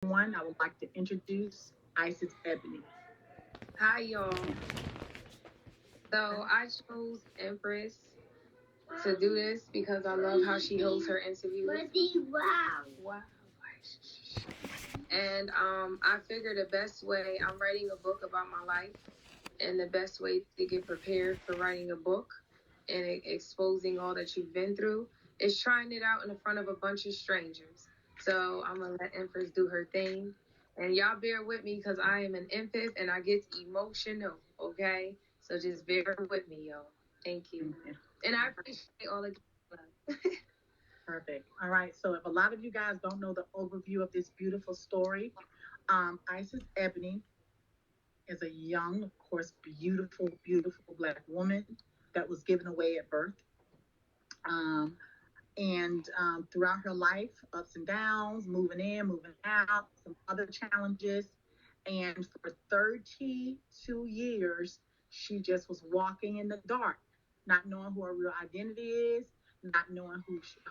One, I would like to introduce Isis Ebony. Hi, y'all. So I chose Empress to do this because I love how she holds her interviews. Wow. Wow. And I figure the best way, I'm writing a book about my life, and the best way to get prepared for writing a book and exposing all that you've been through is trying it out in front of a bunch of strangers. So I'm going to let Empress do her thing. And y'all bear with me because I am an empath and I get emotional, okay? So just bear with me, y'all. Thank you. And I appreciate all the love. Perfect. All right. So, if a lot of you guys don't know the overview of this beautiful story, Isis Ebony is a young, of course, beautiful, beautiful black woman that was given away at birth. Um, and throughout her life, ups and downs, moving in, moving out, some other challenges. And for 32 years, she just was walking in the dark, not knowing who her real identity is, not knowing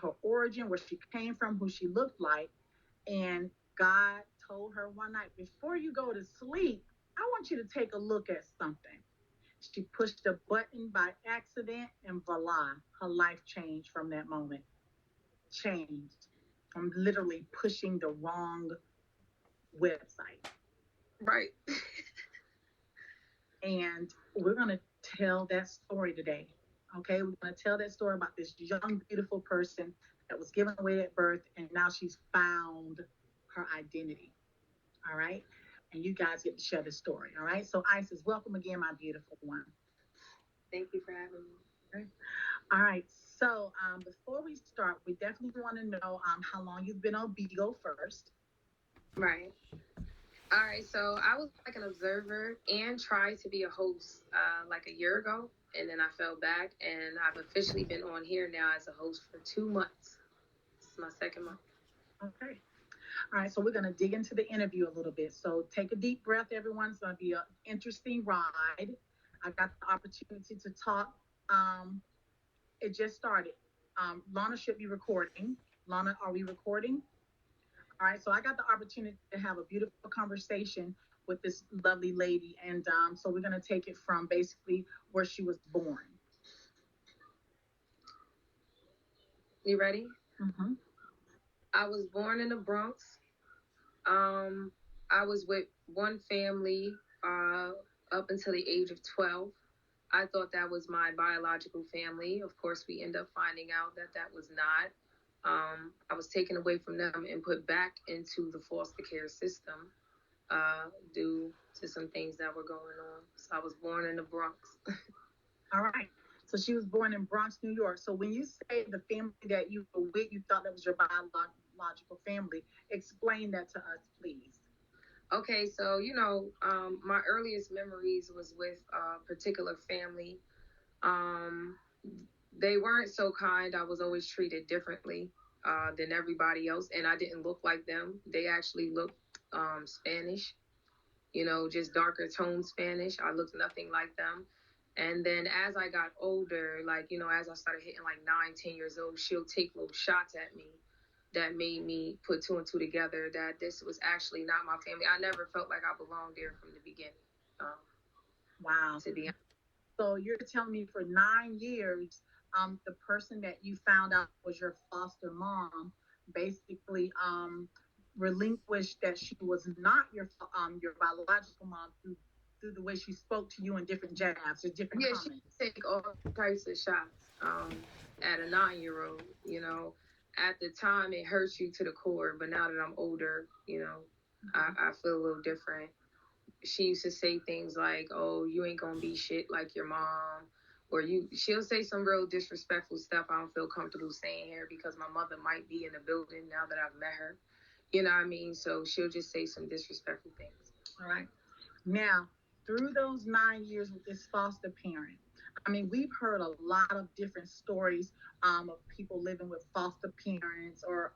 her origin, where she came from, who she looked like. And God told her one night, before you go to sleep, I want you to take a look at something. She pushed a button by accident, and voila, her life changed from that moment. Changed. I'm literally pushing the wrong website. Right. And we're going to tell that story today. Okay, we're going to tell that story about this young, beautiful person that was given away at birth, and now she's found her identity. All right, and you guys get to share the story. All right, so Isis, welcome again, my beautiful one. Thank you for having me. Okay. All right, so before we start, we definitely want to know how long you've been on Beagle first. Right. All right, so I was like an observer and tried to be a host like a year ago, and then I fell back, and I've officially been on here now as a host for 2 months. This is my second month. Okay. All right, so we're going to dig into the interview a little bit. So take a deep breath, everyone. It's going to be an interesting ride. I got the opportunity to talk. Um, it just started. Lana should be recording. Lana, are we recording? All right, so I got the opportunity to have a beautiful conversation with this lovely lady. And so we're going to take it from basically where she was born. You ready? Mm-hmm. I was born in the Bronx. Um, I was with one family up until the age of 12. I thought that was my biological family. Of course, we end up finding out that that was not. I was taken away from them and put back into the foster care system due to some things that were going on. So I was born in the Bronx. All right. So she was born in Bronx, New York. So when you say the family that you were with, you thought that was your biological family. Explain that to us, please. Okay, so my earliest memories was with a particular family. Um, they weren't so kind. I was always treated differently than everybody else, and I didn't look like them. They actually looked Spanish, just darker tone Spanish. I looked nothing like them. And then as I got older, as I started hitting like 9, 10 years old, she'll take little shots at me that made me put two and two together that this was actually not my family. I never felt like I belonged there from the beginning. Um, Wow. to be honest. So you're telling me for 9 years, the person that you found out was your foster mom basically relinquished that she was not your biological mom through the way she spoke to you in different jabs or different comments. She take all types of shots at a 9-year-old. At the time it hurts you to the core, but now that I'm older, I feel a little different. She used to say things like, "Oh, you ain't gonna be shit like your mom," or she'll say some real disrespectful stuff I don't feel comfortable saying here because my mother might be in the building now that I've met her. You know what I mean? So she'll just say some disrespectful things. All right. Now, through those 9 years with this foster parent, I mean, we've heard a lot of different stories of people living with foster parents or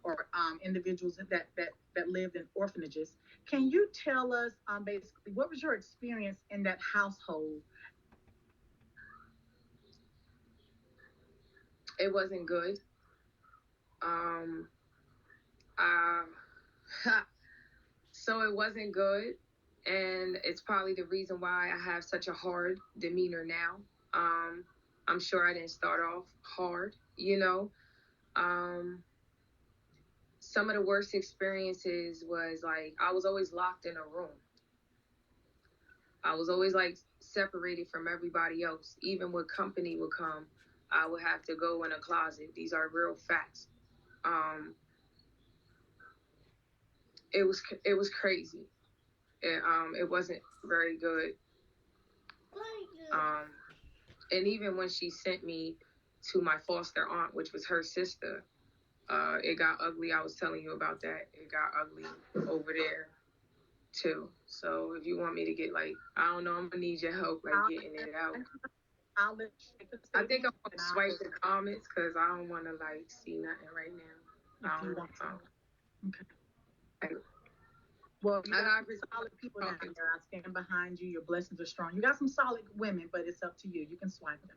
individuals that lived in orphanages. Can you tell us basically what was your experience in that household? It wasn't good. Um, uh, So it wasn't good, and it's probably the reason why I have such a hard demeanor now. I'm sure I didn't start off hard, you know. Um, some of the worst experiences was like I was always locked in a room. I was always like separated from everybody else. Even when company would come, I would have to go in a closet. These are real facts. Um, it was crazy. It wasn't very good. Um, and even when she sent me to my foster aunt, which was her sister, it got ugly. I was telling you about that. It got ugly over there too. So if you want me to get like, I don't know, I'm gonna need your help like getting it out. I'll let you I think I'm gonna swipe the comments because I don't want to like see nothing right now. I don't want to. Okay. Well, you got some solid people down there. I stand behind you. Your blessings are strong. You got some solid women, but it's up to you. You can swipe them.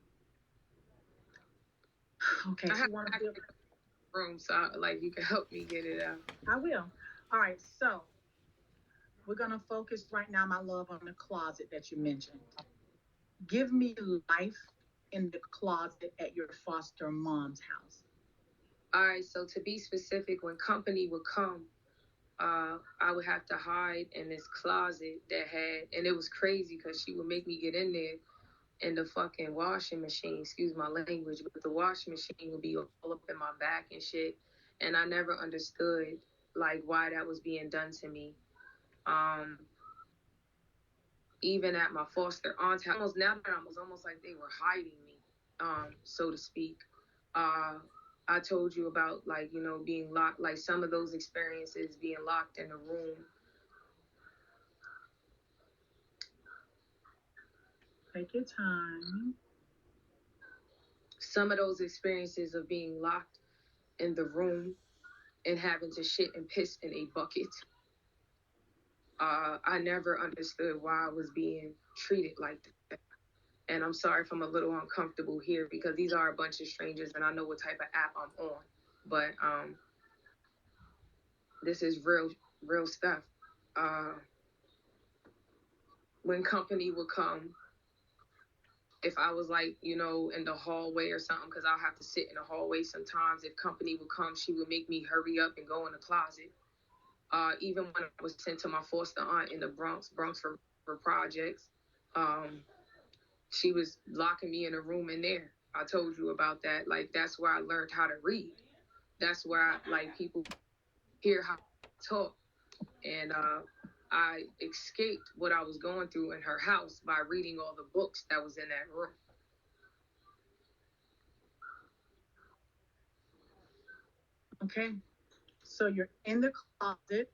Okay. I have to room, so like you can help me get it out. I will. All right. So we're gonna focus right now, my love, on the closet that you mentioned. Give me life in the closet at your foster mom's house. All right. So to be specific, when company would come, I would have to hide in this closet that had, and it was crazy because she would make me get in there, and the fucking washing machine, excuse my language, but the washing machine would be all up in my back and shit, and I never understood like why that was being done to me. Um, Even at my foster aunt's house, almost now that I was almost like they were hiding me, so to speak. Uh, I told you about like being locked, like some of those experiences being locked in a room. Take your time. Some of those experiences of being locked in the room and having to shit and piss in a bucket. I never understood why I was being treated like that. And I'm sorry if I'm a little uncomfortable here because these are a bunch of strangers and I know what type of app I'm on. But this is real stuff. Uh, when company would come, if I was like, in the hallway or something, because I'll have to sit in the hallway sometimes. If company would come, she would make me hurry up and go in the closet. Even when I was sent to my foster aunt in the Bronx for projects, um, she was locking me in a room in there. I told you about that. Like, that's where I learned how to read. That's where like people hear how I talk. And I escaped what I was going through in her house by reading all the books that was in that room. Okay. So you're in the closet.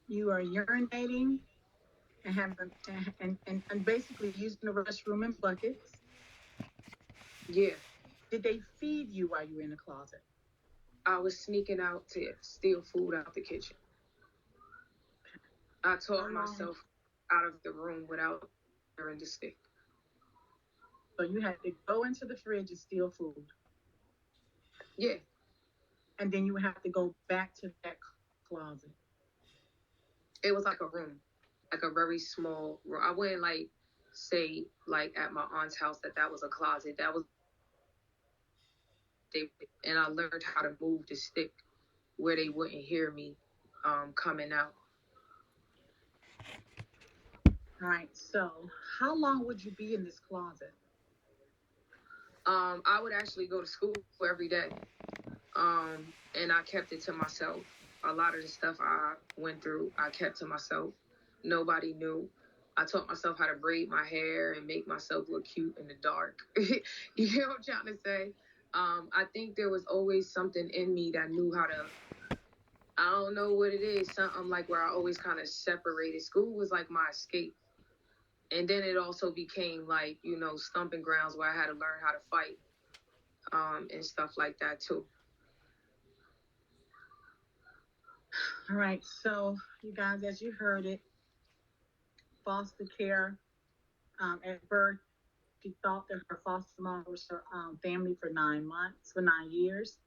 You are urinating and having and basically using the restroom in buckets. Yeah. Did they feed you while you were in the closet? I was sneaking out to steal food out the kitchen. I taught myself out of the room without hearing the stick. So you had to go into the fridge and steal food. Yeah. And then you would have to go back to that closet. It was like a room, like a very small room. I wouldn't like say like at my aunt's house that was a closet. That was they, and I learned how to move the stick where they wouldn't hear me coming out. All right. So how long would you be in this closet? I would actually go to school every day. And I kept it to myself. A lot of the stuff I went through, I kept to myself. Nobody knew. I taught myself how to braid my hair and make myself look cute in the dark. You know what I'm trying to say? I think there was always something in me that knew how to. I don't know what it is. Something like where I always kind of separated. School was like my escape, and then it also became like stumping grounds where I had to learn how to fight, and stuff like that too. All right. So you guys, as you heard it, foster care at birth. She thought that her foster mom was her family for 9 months, for 9 years.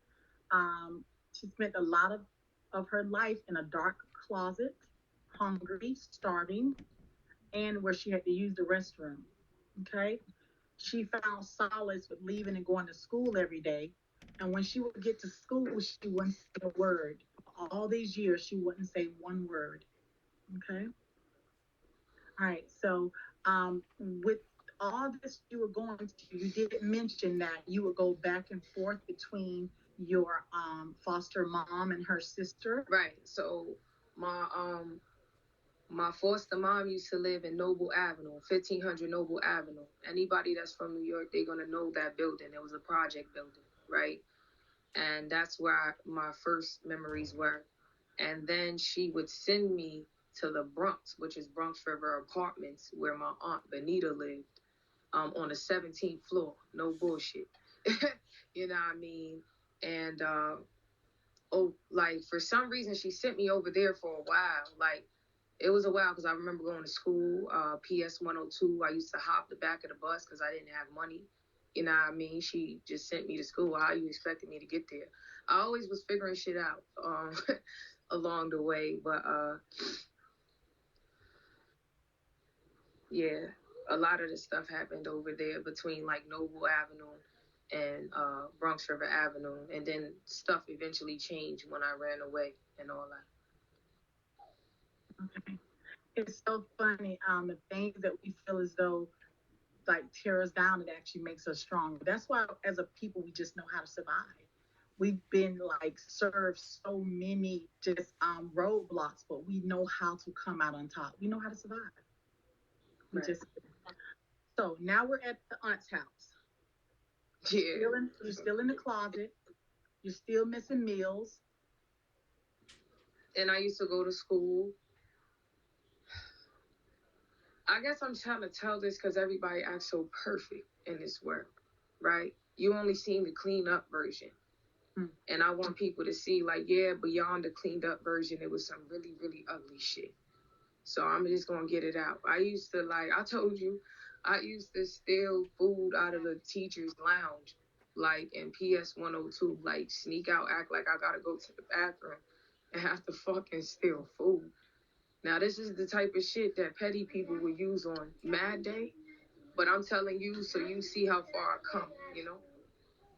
She spent a lot of of her life in a dark closet, hungry, starving, and where she had to use the restroom. Okay. She found solace with leaving and going to school every day. And when she would get to school, she wouldn't say a word. All these years, she wouldn't say one word. Okay. All right. So, with all this you were going to, you did mention that you would go back and forth between your foster mom and her sister. Right. So my my foster mom used to live in Noble Avenue, 1500 Noble Avenue. Anybody that's from New York, they're gonna know that building. It was a project building, right? And that's where my first memories were. And then she would send me to the Bronx, which is Bronx River Apartments, where my aunt Benita lived, on the 17th floor. No bullshit. You know what I mean? And like for some reason she sent me over there for a while. Like it was a while because I remember going to school, PS 102. I used to hop the back of the bus because I didn't have money. You know what I mean? She just sent me to school. How you expected me to get there? I always was figuring shit out along the way. But yeah, a lot of the stuff happened over there between like Noble Avenue and Bronx River Avenue. And then stuff eventually changed when I ran away and all that. Okay. It's so funny. The things that we feel as though like tear us down, it actually makes us stronger. That's why, as a people, we just know how to survive. We've been like served so many just roadblocks, but we know how to come out on top. We know how to survive. We Right. just so now we're at the aunt's house. Yeah. You're still in the closet. You're still missing meals. And I used to go to school. I guess I'm trying to tell this because everybody acts so perfect in this work, right? You only seen the clean up version. And I want people to see, like, yeah, beyond the cleaned up version, it was some really, really ugly shit. So I'm just going to get it out. I used to, like, I told you, I used to steal food out of the teacher's lounge, like in PS 102, like sneak out, act like I got to go to the bathroom and have to fucking steal food. Now, this is the type of shit that petty people would use on Mad Day, but I'm telling you so you see how far I come, you know?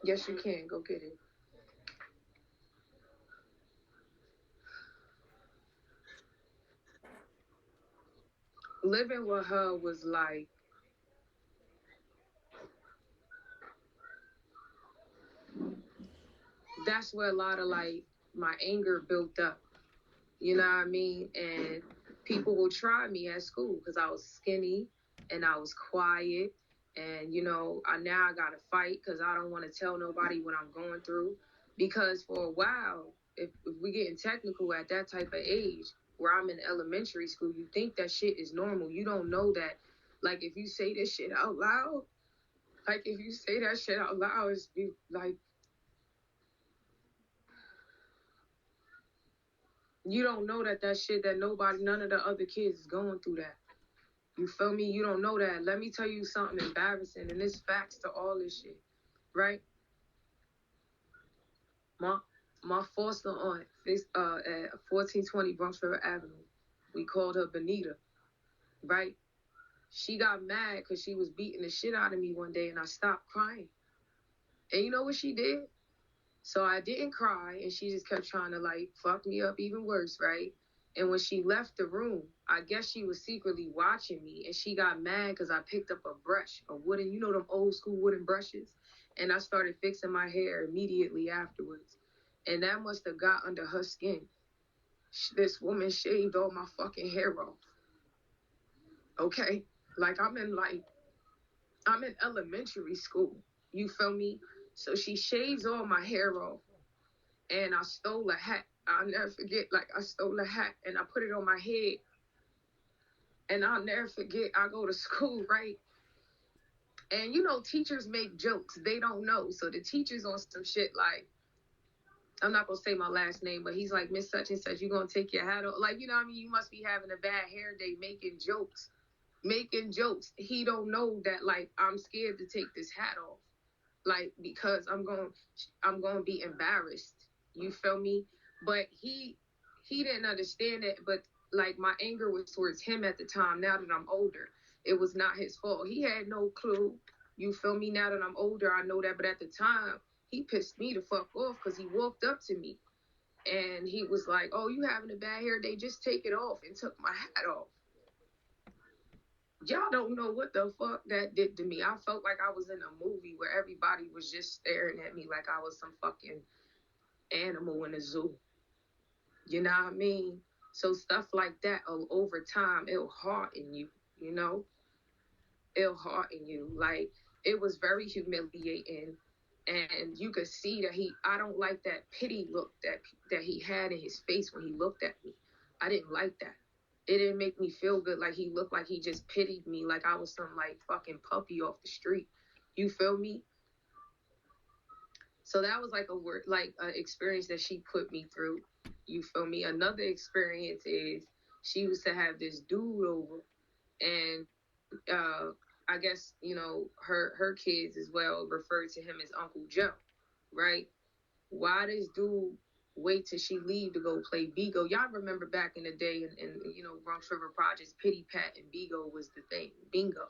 Yes, you can. Go get it. Living with her was like, that's where a lot of like my anger built up. You know what I mean? And people will try me at school because I was skinny and I was quiet. And, you know, now I got to fight because I don't want to tell nobody what I'm going through. Because for a while, if we getting technical at that type of age, where I'm in elementary school, you think that shit is normal. You don't know that, like, if you say this shit out loud, like, if you say that shit out loud, it's be like, you don't know that shit that none of the other kids is going through that. You feel me? You don't know that. Let me tell you something embarrassing, and it's facts to all this shit, right? My my foster aunt, at 1420 Bronx River Avenue, we called her Benita, right? She got mad because she was beating the shit out of me one day, and I stopped crying. And you know what she did? So I didn't cry, and she just kept trying to like fuck me up even worse, right? And when she left the room, I guess she was secretly watching me, and she got mad because I picked up a brush, a wooden, you know, them old school wooden brushes, and I started fixing my hair immediately afterwards. And that must have got under her skin. This woman shaved all my fucking hair off. Okay, like I'm in elementary school. You feel me? So she shaves all my hair off, and I stole a hat. I'll never forget, like, I stole a hat and I put it on my head. And I'll never forget, I go to school, right? And you know, teachers make jokes. They don't know. So the teacher's on some shit like, I'm not gonna say my last name, but he's like, Miss Such and Such, you gonna take your hat off? Like, you know what I mean? You must be having a bad hair day making jokes. Making jokes. He don't know that like I'm scared to take this hat off. Like, because I'm going to be embarrassed. You feel me? But he didn't understand it. But like my anger was towards him at the time. Now that I'm older, it was not his fault. He had no clue. You feel me? Now that I'm older, I know that. But at the time, he pissed me the fuck off because he walked up to me and he was like, "Oh, you having a bad hair day? Just take it off," and took my hat off. Y'all don't know what the fuck that did to me. I felt like I was in a movie where everybody was just staring at me like I was some fucking animal in a zoo. You know what I mean? So stuff like that over time, it'll harden you, you know? It'll harden you. Like, it was very humiliating. And you could see that I don't like that pity look that he had in his face when he looked at me. I didn't like that. It didn't make me feel good. Like, he looked like he just pitied me, like I was some, like, fucking puppy off the street. You feel me? So that was like a word, like an experience that she put me through. You feel me? Another experience is she used to have this dude over, and I guess her kids as well referred to him as Uncle Joe, right? Why this dude wait till she leave to go play bingo? Y'all remember back in the day, in Bronx River Projects, Pity Pat and bingo was the thing. Bingo,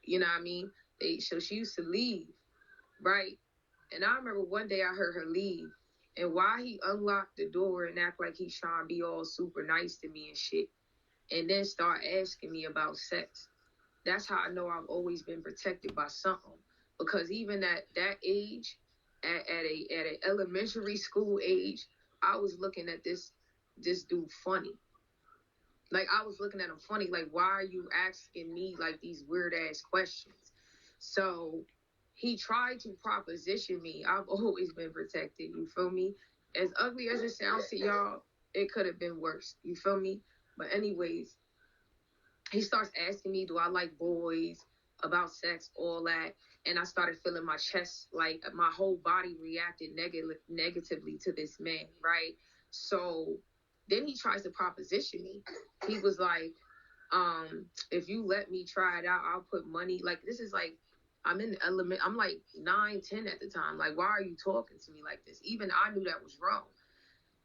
you know what I mean? So she used to leave, right? And I remember one day I heard her leave. And while he unlocked the door and act like he's trying to be all super nice to me and shit, and then start asking me about sex. That's how I know I've always been protected by something. Because even at that age, at an elementary school age, I was looking at this dude funny. Like, I was looking at him funny. Like, why are you asking me like these weird ass questions? So he tried to proposition me. I've always been protected. You feel me? As ugly as it sounds to y'all, it could have been worse. You feel me? But anyways, he starts asking me, do I like boys, about sex, all that. And I started feeling my chest, like my whole body reacted negatively to this man, right? So then he tries to proposition me. He was like, if you let me try it out, I'll put money. Like, this is like, I'm in the element, I'm like 9, 10 at the time. Like, why are you talking to me like this? Even I knew that was wrong.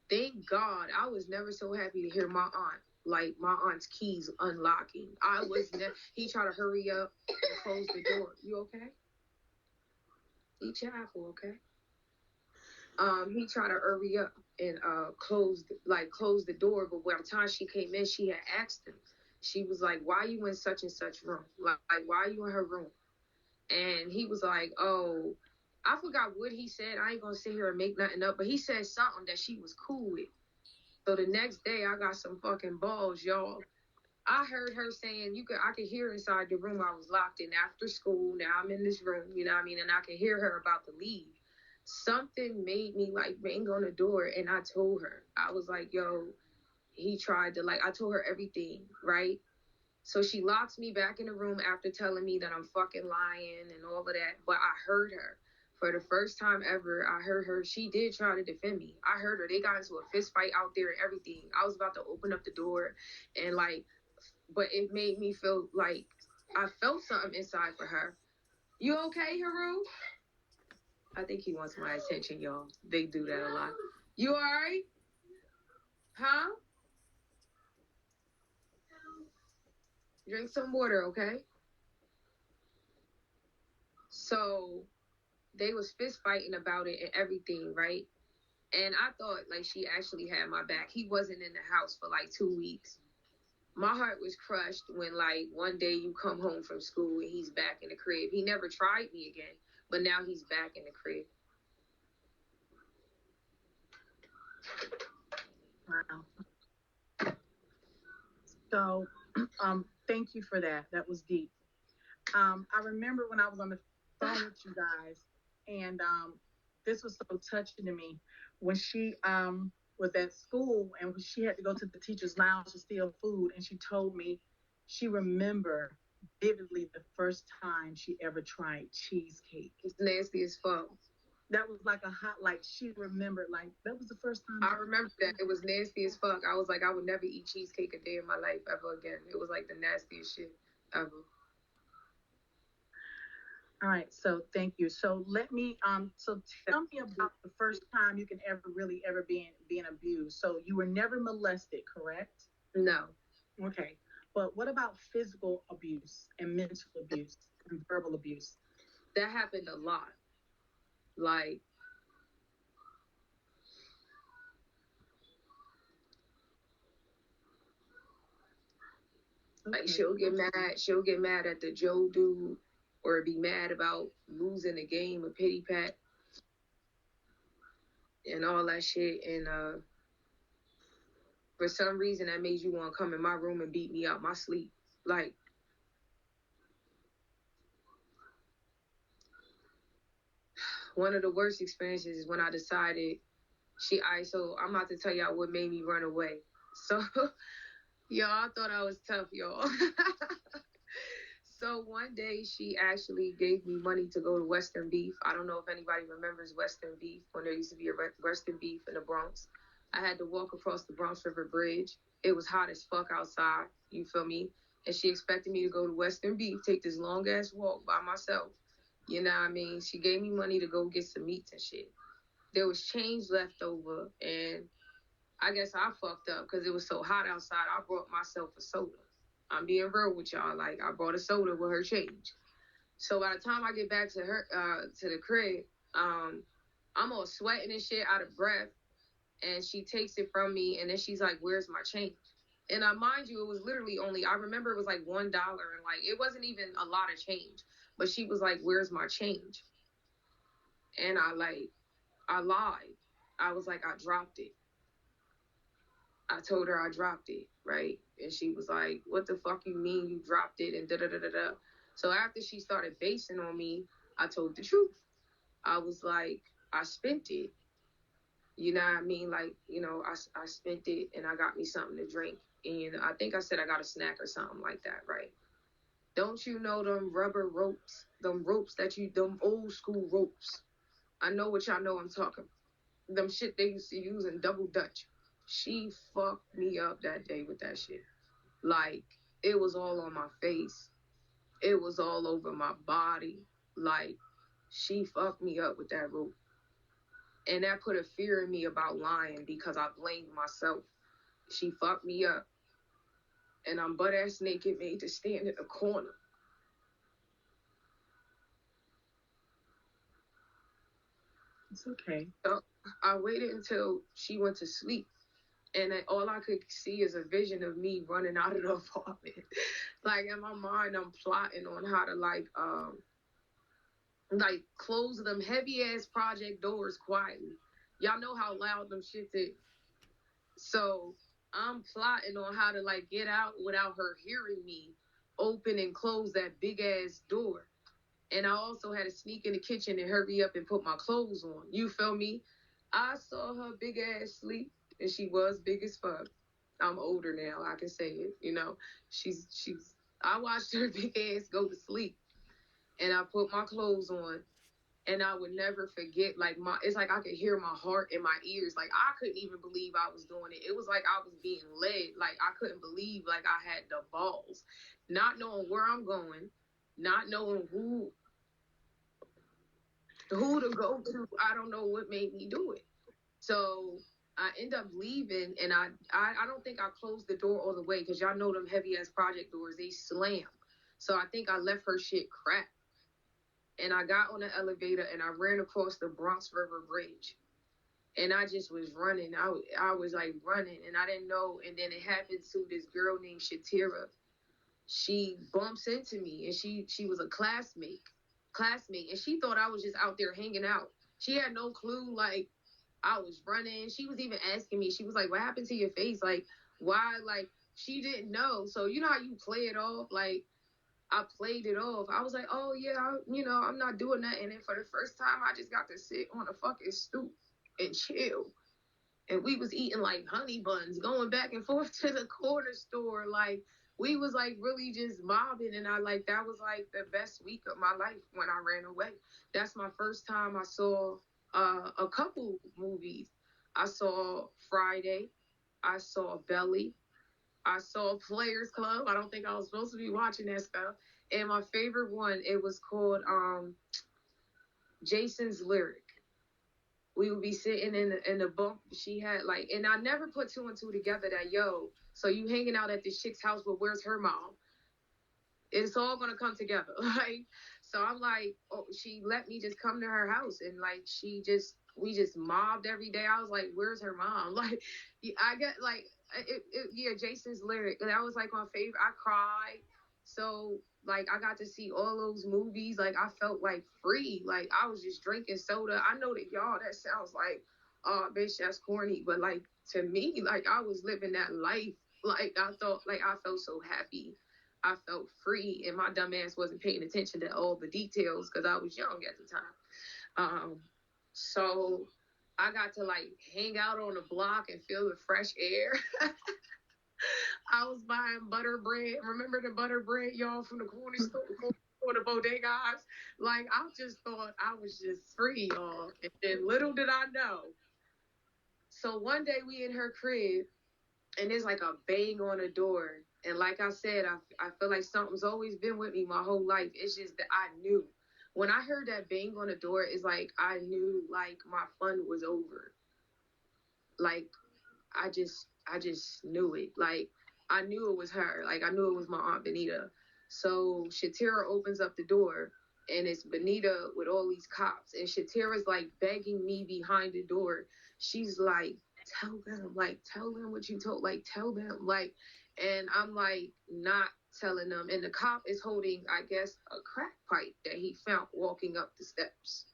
Thank God, I was never so happy to hear my aunt, like my aunt's keys unlocking. He tried to hurry up and close the door. You okay? Eat your apple, okay? He tried to hurry up and close the door, but by the time she came in, she had asked him. She was like, "Why are you in such and such room? Like why are you in her room?" And he was like, "Oh, I forgot what he said. I ain't gonna sit here and make nothing up, but he said something that she was cool with." So the next day, I got some fucking balls, y'all. I heard her saying, I could hear inside the room I was locked in after school. Now I'm in this room, you know what I mean? And I could hear her about to leave. Something made me like bang on the door, and I told her, I was like, yo, he tried to, like, I told her everything, right? So she locks me back in the room after telling me that I'm fucking lying and all of that. But I heard her. For the first time ever, I heard her. She did try to defend me. I heard her. They got into a fist fight out there and everything. I was about to open up the door and like, but it made me feel like I felt something inside for her. You okay, Haru? I think he wants my attention, y'all. They do that a lot. You all right? Huh? Drink some water, okay? So they was fist fighting about it and everything, right? And I thought like she actually had my back. He wasn't in the house for like 2 weeks. My heart was crushed when like one day you come home from school and he's back in the crib. He never tried me again, but now he's back in the crib. Wow. So, thank you for that. That was deep. I remember when I was on the phone with you guys, and this was so touching to me when she was at school and she had to go to the teacher's lounge to steal food, and she told me she remembered vividly the first time she ever tried cheesecake. It's nasty as fuck. That was like a hot, like she remembered, like that was the first time. I remember that. It was nasty as fuck. I was like, I would never eat cheesecake a day in my life ever again. It was like the nastiest shit ever. All right, so thank you. So let me so tell me about the first time you can ever really ever being abused. So you were never molested, correct? No, Okay. But what about physical abuse and mental abuse and verbal abuse? that happened a lot. Like, Okay. she'll get mad. She'll get mad at the Joe dude, or be mad about losing a game of pity pat and all that shit. And for some reason, that made you want to come in my room and beat me out my sleep. Like, one of the worst experiences is when I decided so I'm about to tell y'all what made me run away. So, y'all, I thought I was tough, y'all. So one day she actually gave me money to go to Western Beef. I don't know if anybody remembers Western Beef, when there used to be a Western Beef in the Bronx. I had to walk across the Bronx River Bridge. It was hot as fuck outside. You feel me? And she expected me to go to Western Beef, take this long ass walk by myself. You know what I mean? She gave me money to go get some meats and shit. There was change left over, and I guess I fucked up because it was so hot outside. I brought myself a soda. I'm being real with y'all. Like, I brought a soda with her change. So by the time I get back to to the crib, I'm all sweating and shit, out of breath, and she takes it from me, and then she's like, "Where's my change?" And mind you, it was literally only, I remember it was like $1, and like it wasn't even a lot of change. But she was like, "Where's my change?" And I lied. I was like, "I dropped it." I told her I dropped it, right? And she was like, "What the fuck you mean you dropped it?" And da da da da da. So after she started basing on me, I told the truth. I was like, "I spent it." You know what I mean? Like, I spent it and I got me something to drink. And, I think I said I got a snack or something like that, right? Don't you know them rubber ropes? Them old school ropes. I know what y'all know I'm talking. Them shit they used to use in Double Dutch. She fucked me up that day with that shit. Like, it was all on my face. It was all over my body. Like, she fucked me up with that rope. And that put a fear in me about lying because I blamed myself. She fucked me up. And I'm butt ass naked, made to stand in a corner. It's okay. So I waited until she went to sleep. And then all I could see is a vision of me running out of the apartment. Like, in my mind, I'm plotting on how to like close them heavy ass project doors quietly. Y'all know how loud them shits is. So I'm plotting on how to like get out without her hearing me open and close that big ass door. And I also had to sneak in the kitchen and hurry up and put my clothes on. You feel me? I saw her big ass sleep, and she was big as fuck. I'm older now, I can say it. She's. I watched her big ass go to sleep, and I put my clothes on, and I would never forget. Like, it's like I could hear my heart in my ears. Like, I couldn't even believe I was doing it. It was like I was being led. Like, I couldn't believe like I had the balls, not knowing where I'm going, not knowing who to go to. I don't know what made me do it. So I end up leaving, and I don't think I closed the door all the way because y'all know them heavy ass project doors, they slam. So I think I left her shit cracked. And I got on the elevator and I ran across the Bronx River Bridge. And I just was running. I was like running, and I didn't know. And then it happened to this girl named Shatira. She bumps into me, and she was a classmate, and she thought I was just out there hanging out. She had no clue like I was running. She was even asking me. She was like, "What happened to your face? Like, why?" Like, she didn't know. So you know how you play it off. Like, I played it off. I was like, "Oh yeah, I'm not doing that." And then for the first time, I just got to sit on a fucking stoop and chill. And we was eating like honey buns, going back and forth to the corner store. Like, we was like really just mobbing, and that was like the best week of my life when I ran away. That's my first time I saw a couple movies. I saw Friday. I saw Belly. I saw Players Club. I don't think I was supposed to be watching that stuff. And my favorite one, it was called Jason's Lyric. We would be sitting in the bunk she had, like, and I never put two and two together that, yo, so you hanging out at this chick's house, but where's her mom? It's all gonna come together. Like, so I'm like, oh, she let me just come to her house, and like we just mobbed every day. I was like, where's her mom? Like, I get like yeah, Jason's Lyric, that was like my favorite. I cried. So like I got to see all those movies. Like I felt like free. Like I was just drinking soda. I know that y'all, that sounds like, oh bitch, that's corny, but like to me, like I was living that life. Like I thought, like I felt so happy. I felt free, and my dumb ass wasn't paying attention to all the details because I was young at the time. So I got to like hang out on the block and feel the fresh air. I was buying butter bread. Remember the butter bread, y'all, from the corner store, or the bodegas? Like I just thought I was just free, y'all. And then little did I know. So one day we in her crib, and there's like a bang on the door. And like I said, I feel like something's always been with me my whole life. It's just that I knew. When I heard that bang on the door, it's like I knew like my fun was over. Like I just knew it. Like I knew it was her. Like I knew it was my Aunt Benita. So Shatira opens up the door, and it's Benita with all these cops. And Shatira's like begging me behind the door. She's like, tell them what you told, like, tell them, like, and I'm like, not telling them. And the cop is holding, I guess, a crack pipe that he found walking up the steps.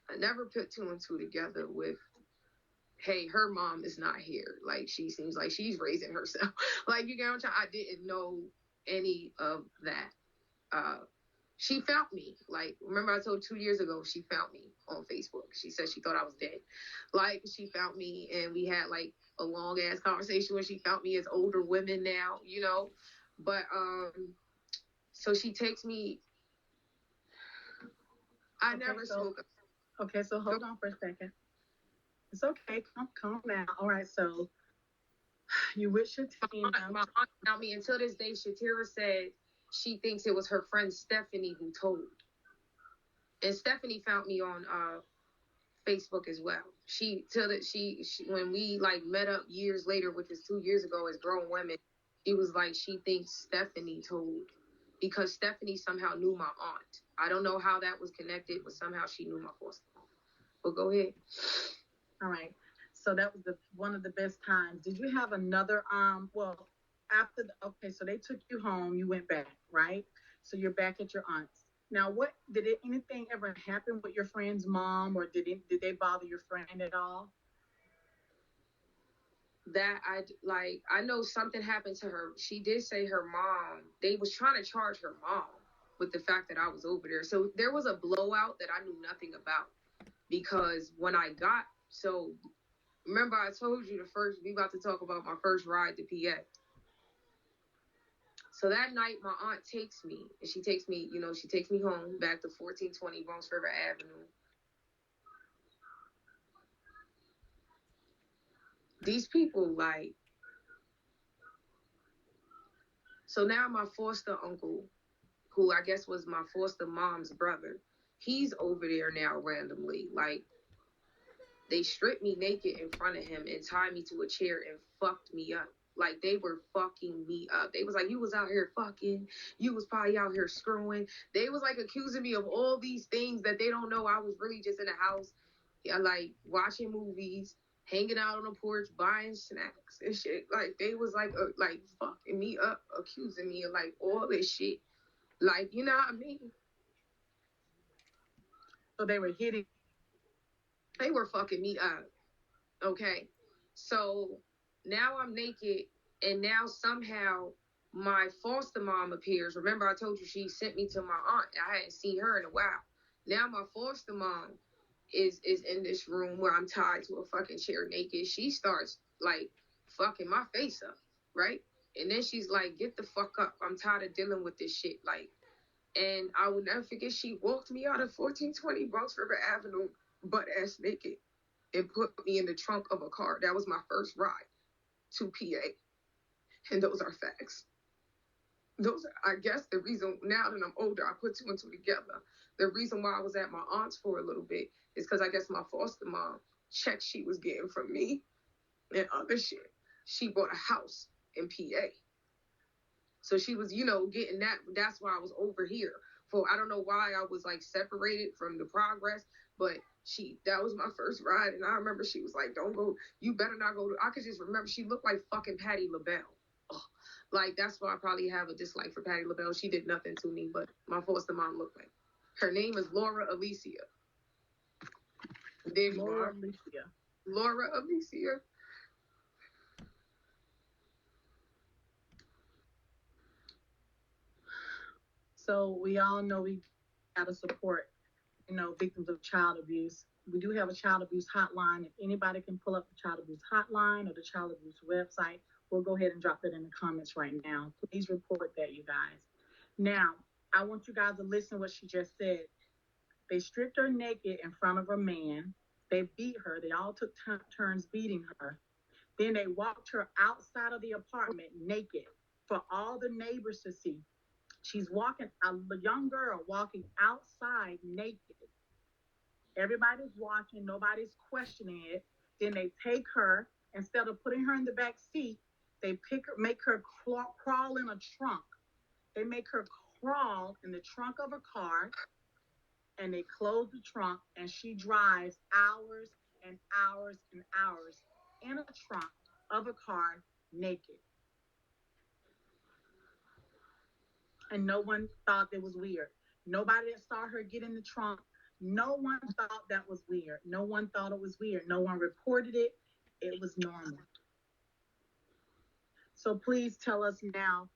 I never put two and two together with, hey, her mom is not here. Like, she seems like she's raising herself. Like, you get what I'm saying? I didn't know any of that. She found me. Like, remember I told 2 years ago, she found me on Facebook. She said she thought I was dead. Like, she found me, and we had like a long ass conversation when she found me as older women now, you know. But so she takes me. I Okay, never so spoke. okay, so hold on for a second. It's okay. Calm down. All right, so you with Shatina. My aunt found me. Until this day, Shatira said she thinks it was her friend Stephanie who told. And Stephanie found me on Facebook as well. She till that she when we like met up years later, which was 2 years ago, as grown women, she was like she thinks Stephanie told, because Stephanie somehow knew my aunt. I don't know how that was connected, but somehow she knew my foster mom. But go ahead. All right. So that was the one of the best times. Did you have another well, after the okay, so they took you home, you went back, right? So you're back at your aunt's. Now what did it anything ever happen with your friend's mom, or did they bother your friend at all? That I like. I know something happened to her. She did say her mom. They was trying to charge her mom with the fact that I was over there. So there was a blowout that I knew nothing about, because when I got, so remember I told you the first, we about to talk about my first ride to PA. So that night my aunt takes me, and she takes me, she takes me home back to 1420 Bronx River Avenue. These people like, so now my foster uncle, who I guess was my foster mom's brother, he's over there now randomly. Like, they stripped me naked in front of him and tied me to a chair and fucked me up. Like, they were fucking me up. They was like, you was out here fucking. You was probably out here screwing. They was like accusing me of all these things that they don't know. I was really just in the house, like watching movies, hanging out on the porch, buying snacks and shit. Like, they was like fucking me up, accusing me of like all this shit. Like, you know what I mean? So they were hitting. They were fucking me up. Okay. So now I'm naked, and now somehow my foster mom appears. Remember, I told you she sent me to my aunt. I hadn't seen her in a while. Now my foster mom is in this room where I'm tied to a fucking chair naked. She starts like fucking my face up, right? And then she's like, get the fuck up. I'm tired of dealing with this shit. Like, and I will never forget, she walked me out of 1420 Bronx River Avenue butt ass naked and put me in the trunk of a car. That was my first ride to PA. And those are facts. those are, I guess, the reason now that I'm older, I put two and two together. The reason why I was at my aunt's for a little bit is because I guess my foster mom checked she was getting from me and other shit. She bought a house in PA. So she was, getting that. That's why I was over here. I don't know why I was like separated from the progress, but that was my first ride. And I remember she was like, don't go, you better not go. I could just remember she looked like fucking Patti LaBelle. Ugh. Like, that's why I probably have a dislike for Patti LaBelle. She did nothing to me, but my foster mom looked like. Her name is Laura Alicia. There you Laura are. Alicia. Laura Alicia. So we all know we gotta support, victims of child abuse. We do have a child abuse hotline. If anybody can pull up the child abuse hotline or the child abuse website, we'll go ahead and drop that in the comments right now. Please report that, you guys. Now, I want you guys to listen to what she just said. They stripped her naked in front of a man. They beat her. They all took turns beating her. Then they walked her outside of the apartment naked for all the neighbors to see. She's walking, a young girl walking outside naked. Everybody's watching, nobody's questioning it. Then they take her, instead of putting her in the back seat, they make her crawl in a trunk. They make her crawl in the trunk of a car, and they close the trunk, and she drives hours and hours and hours in a trunk of a car naked. And no one thought it was weird. Nobody that saw her get in the trunk, no one thought that was weird. No one thought it was weird. No one reported it. It was normal. So please tell us now,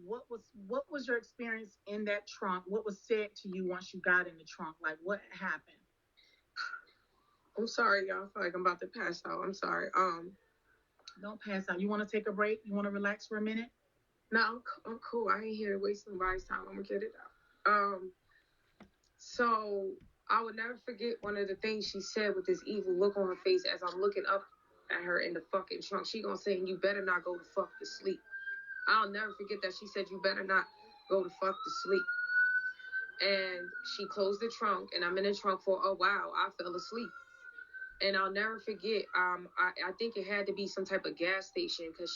what was your experience in that trunk? What was said to you once you got in the trunk? Like, what happened? I'm sorry, y'all. I feel like I'm about to pass out. I'm sorry. Don't pass out. You want to take a break? You want to relax for a minute? No, I'm cool. I ain't here to waste nobody's time. I'm gonna get it out. So I would never forget one of the things she said with this evil look on her face as I'm looking up at her in the fucking trunk. She gonna say, "You better not go to fuck to sleep." I'll never forget that she said, "You better not go to fuck to sleep." And she closed the trunk, and I'm in the trunk for a while. I fell asleep. And I'll never forget. I think it had to be some type of gas station because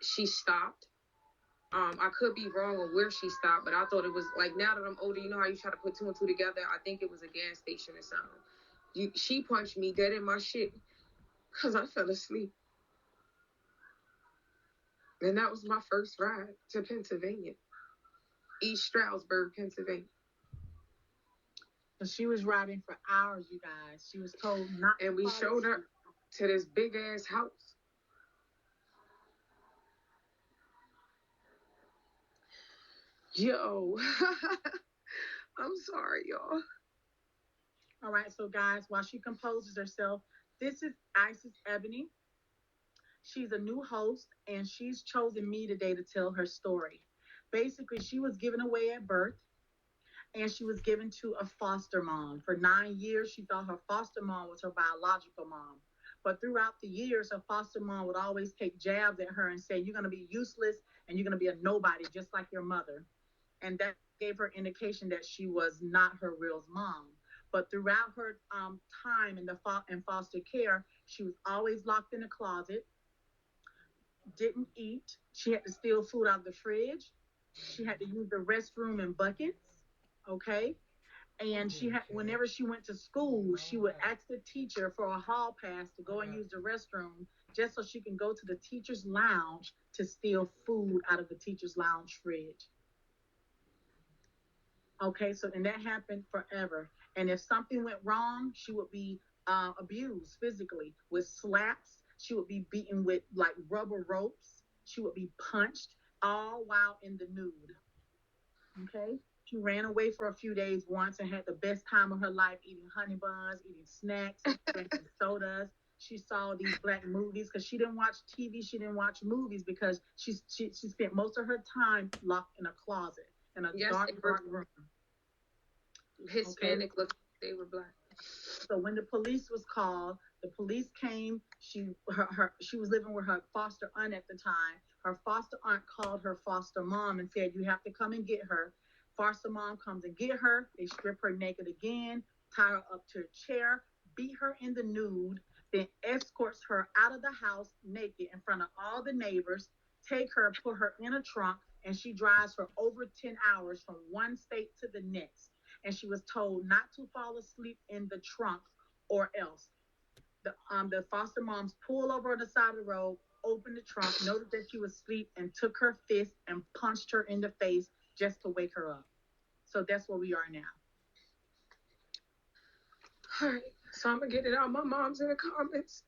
she stopped. I could be wrong on where she stopped, but I thought it was like, now that I'm older, you know how you try to put two and two together. I think it was a gas station or something. She punched me dead in my shit because I fell asleep, and that was my first ride to Pennsylvania, East Stroudsburg, Pennsylvania. So she was riding for hours, you guys. She was told not to. And we showed up to this big ass house. Yo, I'm sorry, y'all. All right, so guys, while she composes herself, this is Isis Ebony. She's a new host, and she's chosen me today to tell her story. Basically, she was given away at birth, and she was given to a foster mom. For 9 years, she thought her foster mom was her biological mom. But throughout the years, her foster mom would always take jabs at her and say, "You're going to be useless and you're going to be a nobody, just like your mother." And that gave her indication that she was not her real mom. But throughout her time in foster care, she was always locked in a closet, didn't eat. She had to steal food out of the fridge. She had to use the restroom in buckets. Okay. And she had, whenever she went to school, she would ask the teacher for a hall pass to go and use the restroom just so she can go to the teacher's lounge to steal food out of the teacher's lounge fridge. Okay, so and that happened forever. And if something went wrong, she would be abused physically with slaps. She would be beaten with like rubber ropes. She would be punched, all while in the nude. Okay, she ran away for a few days once and had the best time of her life eating honey buns, eating snacks, drinking sodas. She saw these black movies because she didn't watch TV. She didn't watch movies because she spent most of her time locked in a closet in a dark room. Hispanic, okay. Look, they were black. So when the police was called, The police came. She was living with her foster aunt at the time. Her foster aunt called her foster mom and said, "You have to come and get her." Foster mom comes and get her. They strip her naked again, tie her up to a chair, beat her in the nude, then escorts her out of the house naked in front of all the neighbors, take her, put her in a trunk, and she drives for over 10 hours from one state to the next. And she was told not to fall asleep in the trunk or else. The foster moms pulled over on the side of the road, opened the trunk, noticed that she was asleep, and took her fist and punched her in the face just to wake her up. So that's where we are now. All right, so I'm gonna get it out. My mom's in the comments.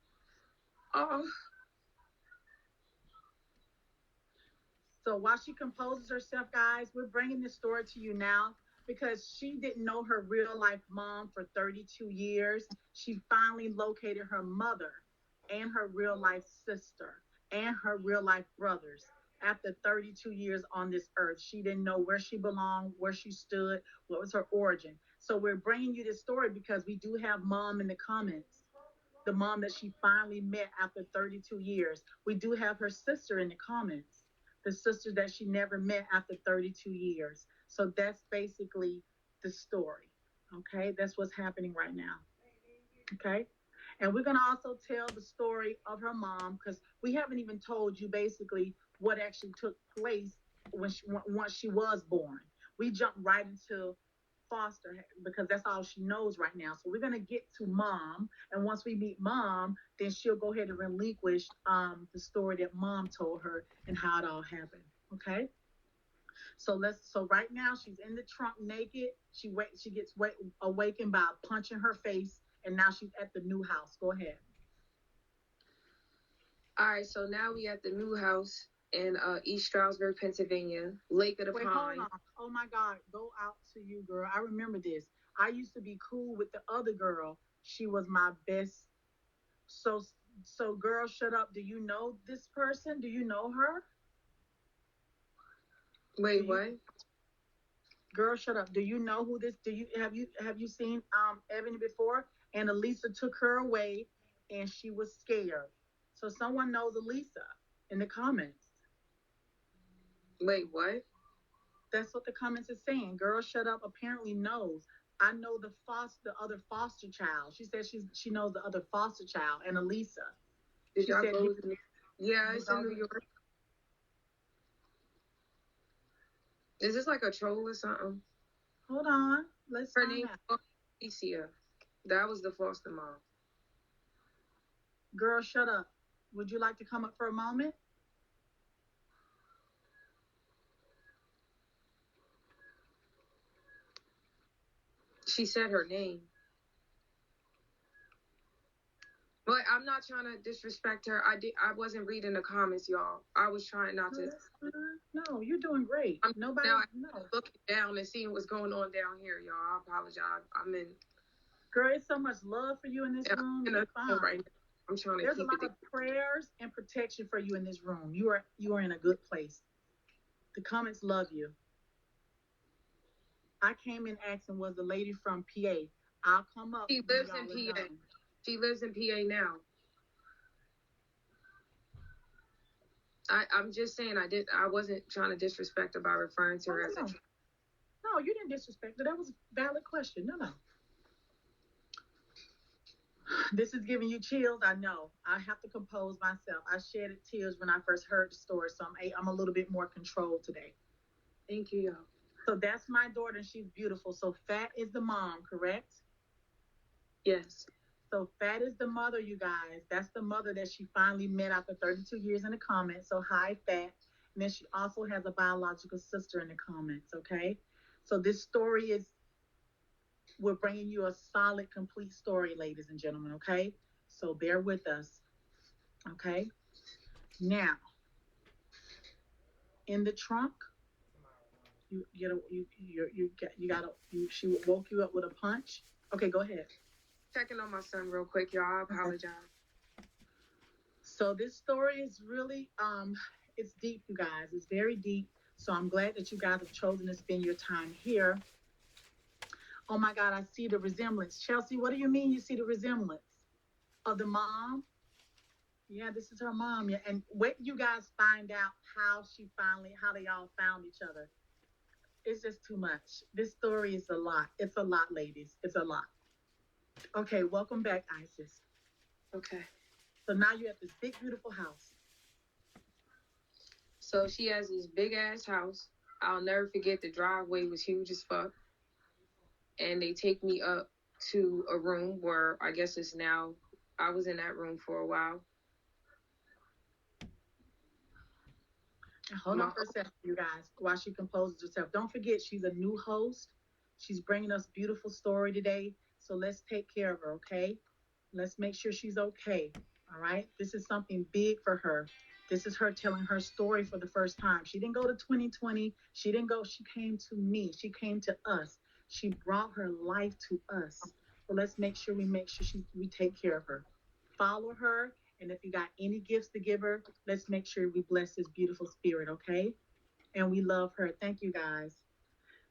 So while she composes herself, guys, we're bringing this story to you now because she didn't know her real life mom for 32 years. She finally located her mother and her real life sister and her real life brothers after 32 years on this earth. She didn't know where she belonged, where she stood, what was her origin. So we're bringing you this story because we do have mom in the comments, the mom that she finally met after 32 years. We do have her sister in the comments, the sister that she never met after 32 years. So that's basically the story. Okay, that's what's happening right now. Okay, and we're going to also tell the story of her mom because we haven't even told you basically what actually took place once she was born. We jumped right into foster because that's all she knows right now. So we're going to get to mom, and once we meet mom, then she'll go ahead and relinquish the story that mom told her and how it all happened. Okay. So right now she's in the trunk naked. She gets awakened by a punch in her face, and now she's at the new house. Go ahead. All right, so now we at the new house in East Stroudsburg, Pennsylvania, Lake of the Wait, Pine. hold on. Oh my God, go out to you, girl. I remember this. I used to be cool with the other girl. She was my best. So girl, shut up. Do you know this person? Do you know her? Wait, what? Girl, shut up. Do you know who this? Do you seen Ebony before? And Elisa took her away, and she was scared. So someone knows Elisa in the comments. Wait, what? That's what the comments is saying. Girl, shut up. Apparently knows. I know the other foster child. She says she knows the other foster child and Elisa. Did She y'all said, go with me? Yeah, it's in New York. York. Is this like a troll or something? Hold on. Let's Her find name out. Alicia. That was the foster mom. Girl, shut up. Would you like to come up for a moment? She said her name. But I'm not trying to disrespect her. I wasn't reading the comments, y'all. I was trying not to. No, you're doing great. I'm Nobody now no. looking down and seeing what's going on down here, y'all. I apologize. I'm in. Girl, it's so much love for you in this room. You're fine. Right now. I'm trying to There's keep a lot of prayers and protection for you in this room. You are in a good place. The comments love you. I came in asking, was the lady from PA? I'll come up. She lives in PA. She lives in PA now. I'm just saying I wasn't trying to disrespect her by referring to her as a. No, you didn't disrespect her. That was a valid question. No. This is giving you chills. I know. I have to compose myself. I shedded tears when I first heard the story, so I'm a little bit more controlled today. Thank you, y'all. So that's my daughter, and she's beautiful. So Fat is the mom, correct? Yes. So Fat is the mother, you guys. That's the mother that she finally met after 32 years in the comments. So hi, Fat. And then she also has a biological sister in the comments, okay? So this story is, we're bringing you a solid, complete story, ladies and gentlemen, okay? So bear with us, okay? Now, in the trunk, she woke you up with a punch. Okay, go ahead. Checking on my son real quick, y'all. I apologize. So this story is really it's deep, you guys. It's very deep. So I'm glad that you guys have chosen to spend your time here. Oh my God, I see the resemblance. Chelsea, what do you mean you see the resemblance? of the mom. Yeah, this is her mom. Yeah, and wait, you guys find out how they all found each other. It's just too much. This story is a lot. It's a lot, ladies. It's a lot. Okay, welcome back, Isis. Okay. So now you're at this big, beautiful house. So she has this big ass house. I'll never forget the driveway was huge as fuck. And they take me up to a room where I guess it's now, I was in that room for a while. Hold on for a second, you guys, while she composes herself. Don't forget, she's a new host. She's bringing us beautiful story today. So let's take care of her, okay? Let's make sure she's okay. All right. This is something big for her. This is her telling her story for the first time. She didn't go to 2020. She didn't go. She came to me. She came to us. She brought her life to us. So let's make sure we take care of her. Follow her. And if you got any gifts to give her, let's make sure we bless this beautiful spirit, okay? And we love her. Thank you guys.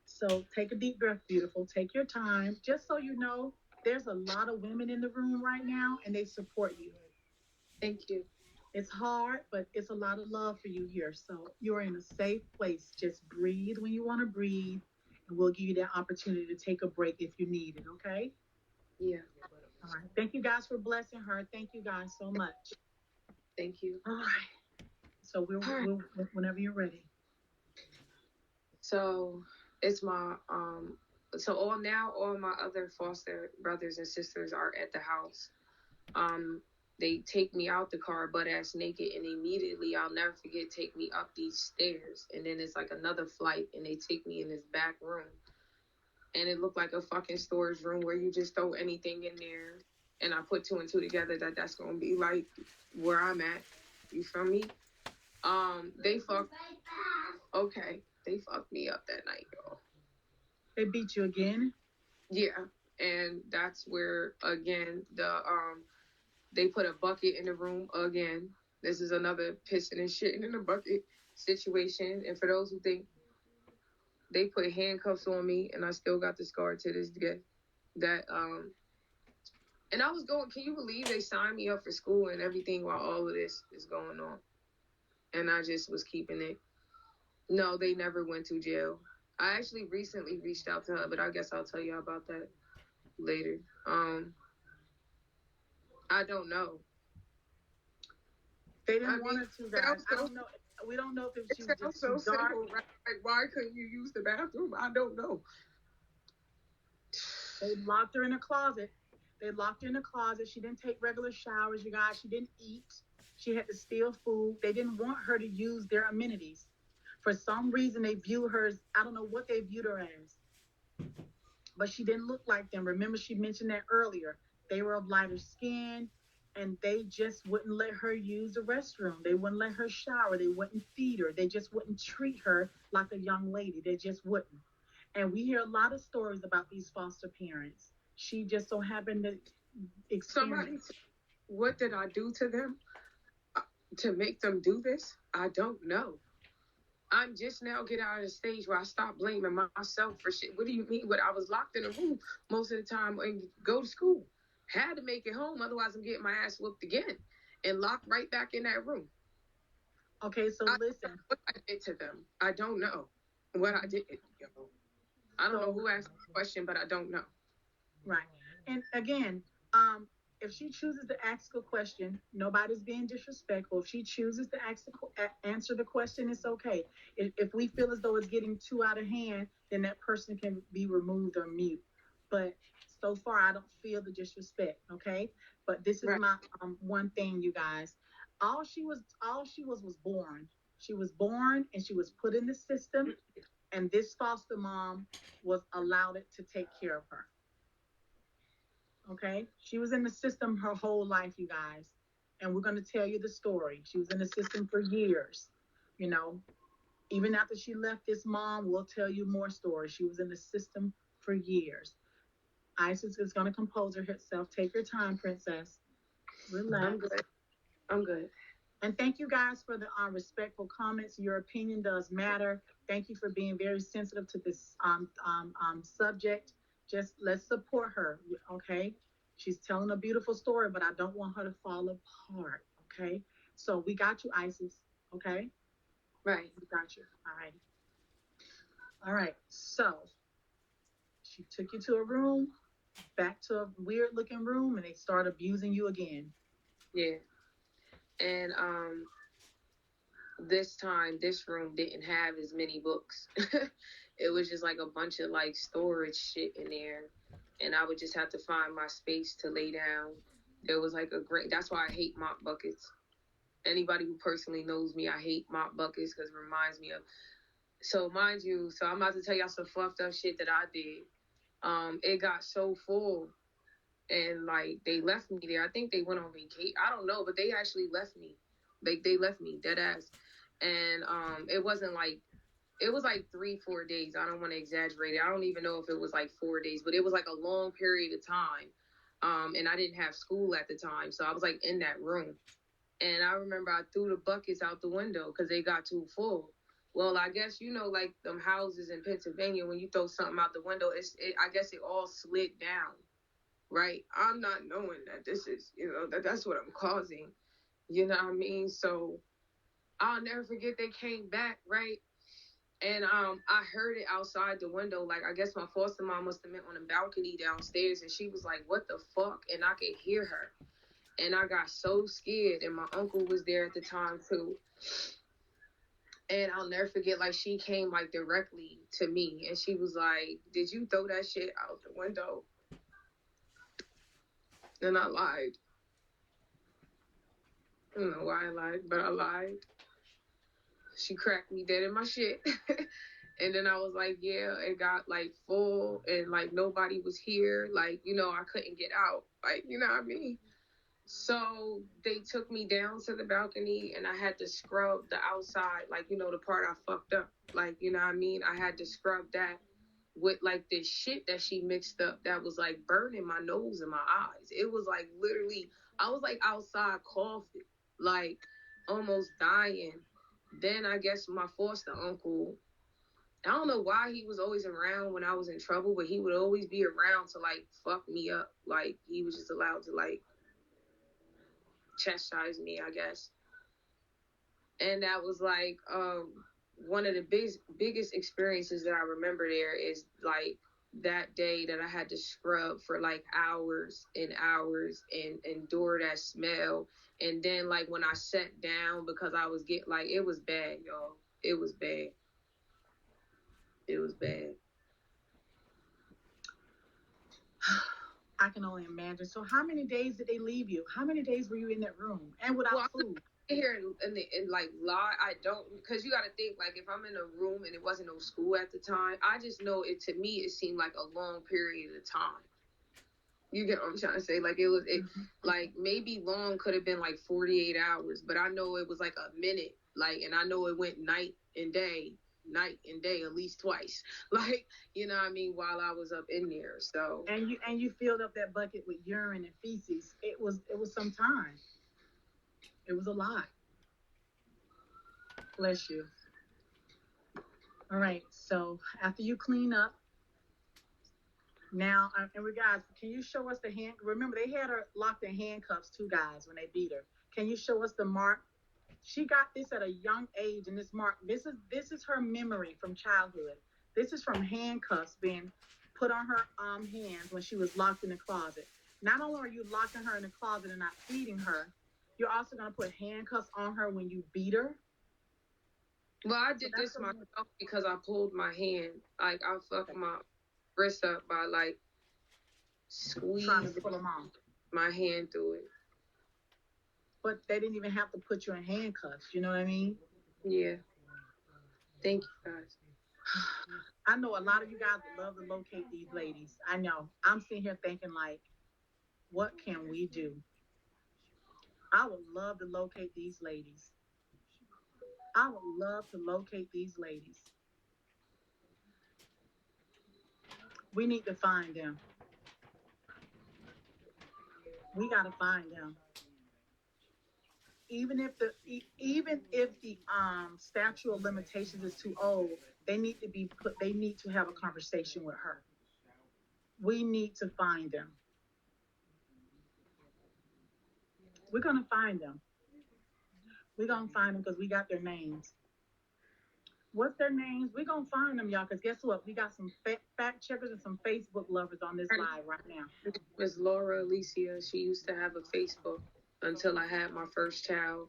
So take a deep breath, beautiful. Take your time. Just so you know, there's a lot of women in the room right now, and they support you. Thank you. It's hard, but it's a lot of love for you here. So you're in a safe place. Just breathe when you want to breathe, and we'll give you that opportunity to take a break if you need it, okay? Yeah. All right. Thank you guys for blessing her. Thank you guys so much. Thank you. All right. So we'll whenever you're ready. So it's my so all my other foster brothers and sisters are at the house. They take me out the car butt ass naked, and immediately, I'll never forget, take me up these stairs, and then it's like another flight, and they take me in this back room, and it looked like a fucking storage room where you just throw anything in there. And I put two and two together that that's gonna be like where I'm at. You feel me? They fucked. Okay, they fucked me up that night, y'all. They beat you again? Yeah, and that's where again they put a bucket in the room again. This is another pissing and shitting in a bucket situation. And for those who think, they put handcuffs on me, and I still got the scar to this day. That and I was going. Can you believe they signed me up for school and everything while all of this is going on? And I just was keeping it. No, they never went to jail. I actually recently reached out to her, but I guess I'll tell you about that later. I don't know. They didn't want her to, guys. I don't know. We don't know if she was just too dark. Simple, right? Like, why couldn't you use the bathroom? I don't know. They locked her in a closet. They locked her in a closet. She didn't take regular showers, you guys. She didn't eat. She had to steal food. They didn't want her to use their amenities. For some reason, they view her as, I don't know what they viewed her as, but she didn't look like them. Remember, she mentioned that earlier. They were of lighter skin, and they just wouldn't let her use the restroom. They wouldn't let her shower. They wouldn't feed her. They just wouldn't treat her like a young lady. They just wouldn't. And we hear a lot of stories about these foster parents. She just so happened to experience. What did I do to them to make them do this? I don't know. I'm just now getting out of the stage where I stop blaming myself for shit. What do you mean? What, I was locked in a room most of the time and go to school. Had to make it home, otherwise I'm getting my ass whooped again and locked right back in that room. Okay, so listen. What I did to them, I don't know what I did. I don't know who asked the question, but I don't know. Right. And again, if she chooses to ask a question, nobody's being disrespectful. If she chooses to answer the question, it's okay. If we feel as though it's getting too out of hand, then that person can be removed or mute. But so far, I don't feel the disrespect. Okay. But this is my one thing, you guys. All she was born. She was born and she was put in the system, and this foster mom was allowed it to take care of her. Okay. She was in the system her whole life, you guys. And we're going to tell you the story. She was in the system for years. You know, even after she left this mom, we'll tell you more stories. She was in the system for years. Isis is going to compose herself. Take your time, princess. Relax. I'm good. And thank you guys for the respectful comments. Your opinion does matter. Thank you for being very sensitive to this subject. Just let's support her, okay? She's telling a beautiful story, but I don't want her to fall apart. Okay. So we got you, Isis. Okay. Right. We got you. All right. All right. So she took you to a room, back to a weird looking room, and they start abusing you again. Yeah. And this time this room didn't have as many books. It was just like a bunch of like storage shit in there, and I would just have to find my space to lay down. There was like a great, that's why I hate mop buckets. Anybody who personally knows me, I hate mop buckets because it reminds me of, so mind you, so I'm about to tell y'all some fluffed up shit that I did. It got so full, and like they left me there. I think they went on vacation. I don't know, but they actually left me. They left me dead ass. And it wasn't like, it was like 3-4 days. I don't want to exaggerate it. I don't even know if it was like 4 days, but it was like a long period of time. And I didn't have school at the time, so I was like in that room. And I remember I threw the buckets out the window because they got too full. Well, I guess you know, like them houses in Pennsylvania, when you throw something out the window, I guess it all slid down, right? I'm not knowing that this is, you know, that's what I'm causing. You know what I mean? So I'll never forget they came back, right? And I heard it outside the window. Like, I guess my foster mom must have been on the balcony downstairs, and she was like, "What the fuck?" And I could hear her, and I got so scared. And my uncle was there at the time too. And I'll never forget, like, she came like directly to me, and she was like, "Did you throw that shit out the window?" And I lied. I don't know why I lied, but I lied. She cracked me dead in my shit. And then I was like, yeah, it got like full and like nobody was here. Like, you know, I couldn't get out. Like, you know what I mean? So they took me down to the balcony and I had to scrub the outside, like, you know, the part I fucked up. Like, you know what I mean? I had to scrub that with like this shit that she mixed up that was like burning my nose and my eyes. It was like literally, I was like outside coughing, like almost dying. Then I guess my foster uncle, I don't know why he was always around when I was in trouble, but he would always be around to like fuck me up. Like he was just allowed to like chastise me, I guess. And that was like one of the biggest experiences that I remember there is like that day that I had to scrub for like hours and hours and endure that smell. And then like when I sat down because I was getting like, it was bad, y'all. It was bad. It was bad. I can only imagine. So, how many days did they leave you? How many days were you in that room and without Well, food? here and like lie, I don't, because you got to think like if I'm in a room and it wasn't no school at the time, I just know it, to me it seemed like a long period of time. You get what I'm trying to say? Like like maybe long could have been like 48 hours, but I know it was like a minute. Like, and I know it went night and day at least twice. Like, you know what I mean, while I was up in there. So And you filled up that bucket with urine and feces. It was some time. It was a lot. Bless you. All right. So after you clean up, now and we guys, can you show us the hand? Remember, they had her locked in handcuffs, two guys, when they beat her. Can you show us the mark? She got this at a young age, and this mark. This is her memory from childhood. This is from handcuffs being put on her hands when she was locked in the closet. Not only are you locking her in the closet and not feeding her, you're also going to put handcuffs on her when you beat her. well, I So did that's this myself because I pulled my hand. Like I fucked okay. my wrist up by like Trying to squeezing pull them off. my hand through it. But they didn't even have to put you in handcuffs. You know what I mean? Yeah. Thank you guys. I know a lot of you guys would love to locate these ladies. I know. I'm sitting here thinking like, what can we do? I would love to locate these ladies. I would love to locate these ladies. We need to find them. We got to find them. Even if the statute of limitations is too old, they need to be put. They need to have a conversation with her. We need to find them. We're gonna find them. We're gonna find them because we got their names. What's their names? We're gonna find them, y'all. Because guess what? We got some fact checkers and some Facebook lovers on this live right now. Miss Laura Alicia. She used to have a Facebook until I had my first child.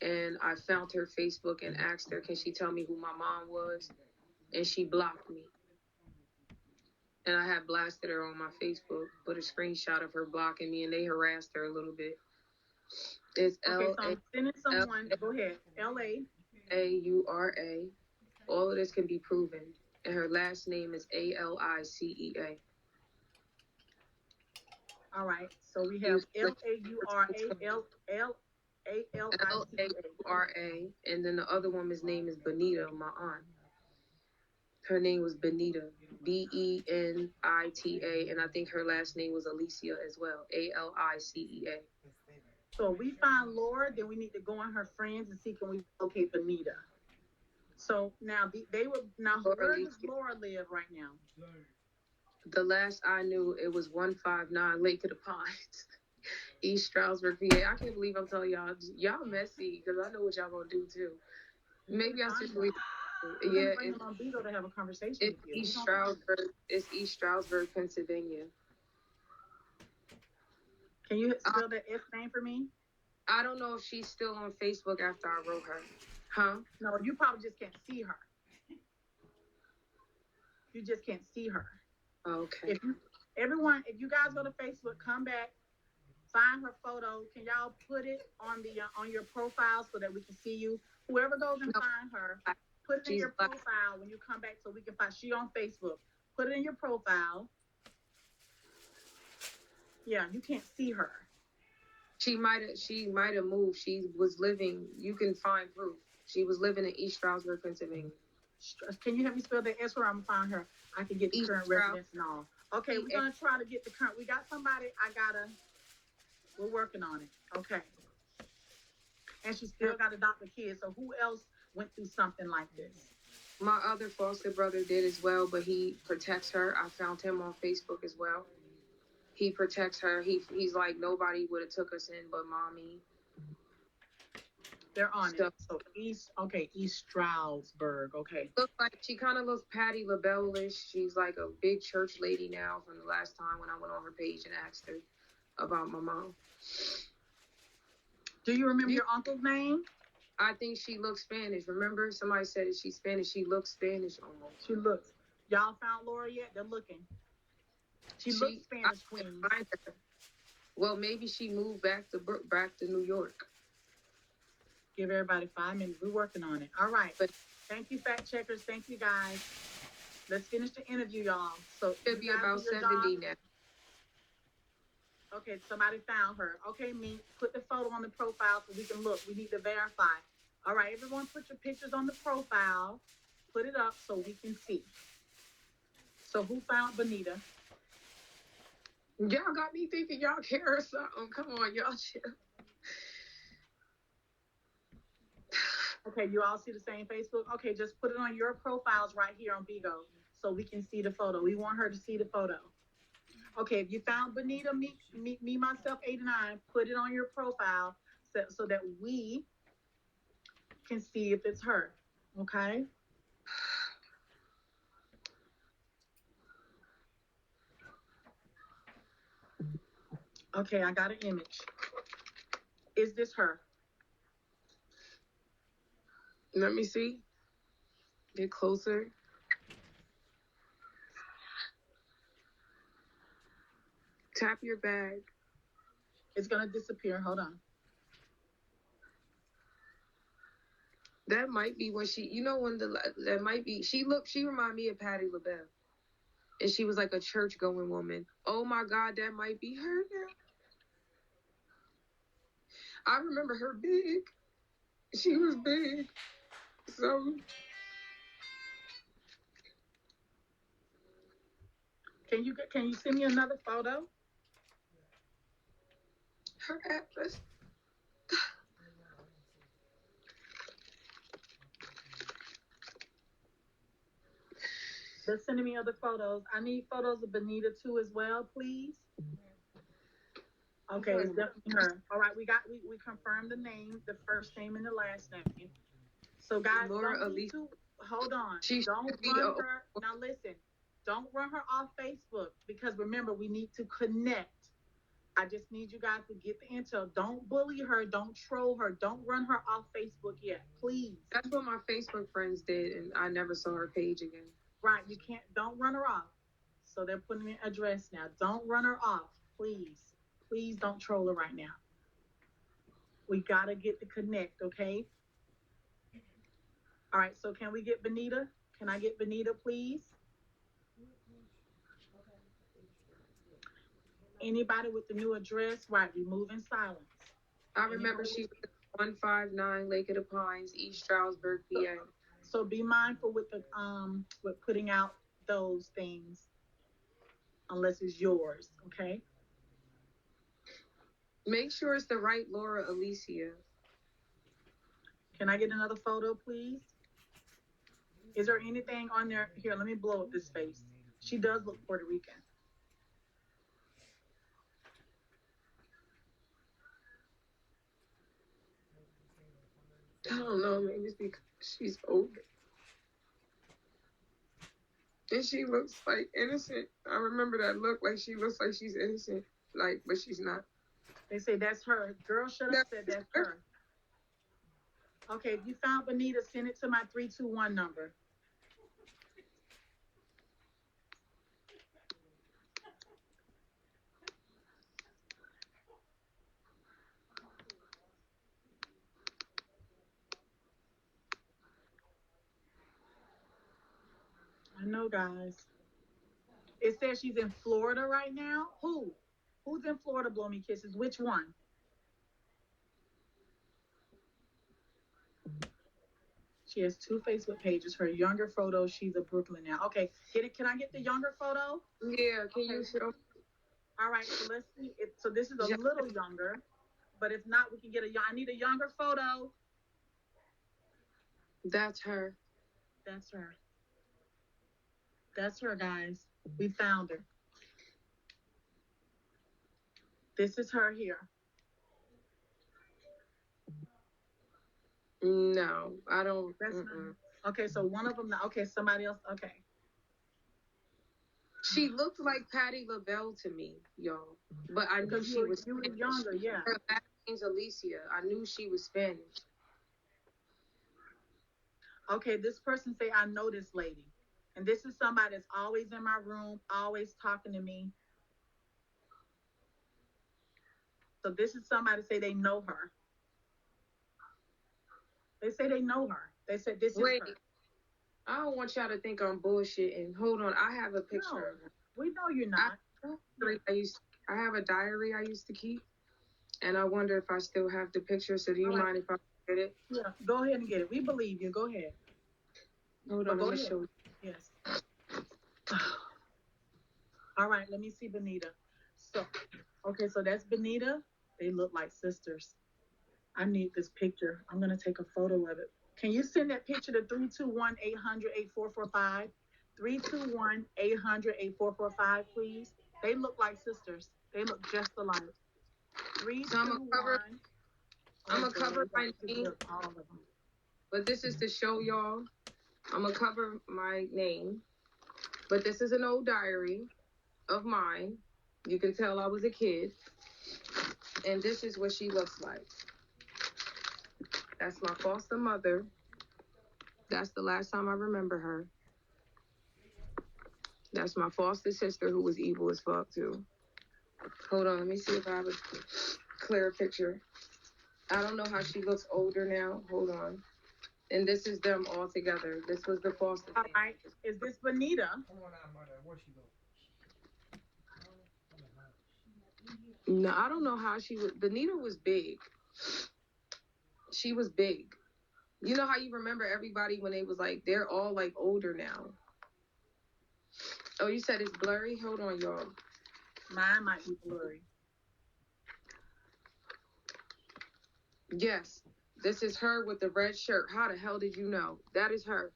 And I found her Facebook and asked her, can she tell me who my mom was? And she blocked me. And I had blasted her on my Facebook, put a screenshot of her blocking me, and they harassed her a little bit. It's Okay, so I'm sending someone. Go ahead. Laura. All of this can be proven. And her last name is Alicea. All right. So we have Laura. And then the other woman's name is Benita, my aunt. Her name was Benita, Benita, and I think her last name was Alicia as well, Alicea. So if we find Laura, then we need to go on her friends and see can we locate Benita. So now where does Laura live right now? The last I knew, it was 159 Lake of the Pines, East Stroudsburg, PA. I can't believe I'm telling y'all messy because I know what y'all gonna do too. Maybe I should believe. Yeah, bring them on Beagle to have a conversation with you. East Stroudsburg. It's East Stroudsburg, Pennsylvania. Can you spell that S name for me? I don't know if she's still on Facebook after I wrote her. Huh? No, you probably just can't see her. You just can't see her. Okay. If you guys go to Facebook, come back, find her photo. Can y'all put it on your profile so that we can see you? Whoever goes and find her, put it in your profile when you come back so we can find. She on Facebook. Put it in your profile. Yeah, you can't see her. She might have moved. She was living. You can find proof. She was living in East Stroudsburg, Pennsylvania. Can you help me spell that S where I'm gonna find her? I can get the current residence and all. Okay, we're gonna try to get the current. We got somebody. We're working on it. Okay. And she still got to adopt a kid. So who else went through something like this? My other foster brother did as well, but he protects her. I found him on Facebook as well. He protects her. He's like, nobody would have took us in but mommy. They're on it. So East Stroudsburg. Okay. She kind of looks Patti LaBelle-ish. She's like a big church lady now from the last time when I went on her page and asked her about my mom. Do you remember your uncle's name? I think she looks Spanish. Remember, somebody said that she's Spanish. She looks Spanish almost. She looks. Y'all found Laura yet? They're looking. She looks Spanish, queen. Well, maybe she moved back to New York. Give everybody 5 minutes. We're working on it. All right. But thank you, fact checkers. Thank you, guys. Let's finish the interview, y'all. So it'll be about 70 now. Okay, somebody found her. Okay, me, put the photo on the profile so we can look. We need to verify. All right, everyone put your pictures on the profile. Put it up so we can see. So who found Benita? Y'all got me thinking y'all care or something. Come on, y'all chill. Okay, you all see the same Facebook? Okay, just put it on your profiles right here on Bigo so we can see the photo. We want her to see the photo. Okay, if you found Benita, me myself, 89, put it on your profile so that we can see if it's her. Okay? Okay, I got an image. Is this her? Let me see. Get closer. Tap your bag. It's going to disappear. Hold on. That might be when that might be, she reminded me of Patti LaBelle. And she was like a church going woman. Oh my God, that might be her now. I remember her big. She was big. So. Can you send me another photo? Her atlas. They're sending me other photos. I need photos of Benita too as well, please. Okay, it's definitely her. All right, we confirmed the name, the first name and the last name. So guys, Laura don't need Elise. to hold on. She Don't should be run her. Now listen, don't run her off Facebook because remember we need to connect. I just need you guys to get the intel. Don't bully her. Don't troll her. Don't run her off Facebook yet, please. That's what my Facebook friends did, and I never saw her page again. Right, you can't. Don't run her off. So they're putting an address now. Don't run her off, please. Please don't troll her right now. We gotta get the connect, okay? All right. So can we get Benita? Can I get Benita, please? Anybody with the new address? Right, removing silence. I remember she was 159 Lake of the Pines, East Stroudsburg, PA. So be mindful with putting out those things unless it's yours, okay? Make sure it's the right Laura Alicia. Can I get another photo, please? Is there anything on there? Here, let me blow up this face. She does look Puerto Rican. I don't know, maybe it's because she's older. And she looks like innocent. I remember that look, like she looks like she's innocent, like, but she's not. They say that's her. Girl, shut up, said that's her. Okay, if you found Benita, send it to my 321 number. I know, guys. It says she's in Florida right now. Who? Who's in Florida? Blow me kisses. Which one? She has two Facebook pages. Her younger photo, she's a Brooklyn now. Okay, get it. Can I get the younger photo? Yeah, can you show? All right, so let's see. So this is a little younger, but if not, we can get I need a younger photo. That's her. That's her. That's her, guys. We found her. This is her here. No, I don't. That's okay, so one of them. Okay, somebody else. Okay. She looked like Patti LaBelle to me, y'all. But I knew she was younger, yeah. Her last name's Alicia. I knew she was Spanish. Okay, this person say, I know this lady. And this is somebody that's always in my room, always talking to me. So this is somebody say they know her. They say they know her. They said this is her. I don't want y'all to think I'm bullshitting. Hold on, I have a picture of her. We know you're not. I have a diary I used to keep, and I wonder if I still have the picture. So do you mind if I get it? Yeah, go ahead and get it. We believe you. Go ahead. Hold on, let me show you. Yes. All right, let me see Benita. So, okay, so that's Benita. They look like sisters. I need this picture. I'm going to take a photo of it. Can you send that picture to 321-800-8445? 321-800-8445, please. They look like sisters. They look just alike. 321. I'm going to cover my name. But this is to show y'all. I'm going to cover my name. But this is an old diary of mine. You can tell I was a kid. And this is what she looks like. That's my foster mother. That's the last time I remember her. That's my foster sister who was evil as fuck too. Hold on, let me see if I have a clearer picture. I don't know how she looks older now. Hold on. And this is them all together. This was the foster. All right. Is this Benita? No, I don't know how she was. Benita was big. She was big. You know how you remember everybody when they was like, they're all like older now. Oh, you said it's blurry? Hold on, y'all. Mine might be blurry. Yes, this is her with the red shirt. How the hell did you know? That is her.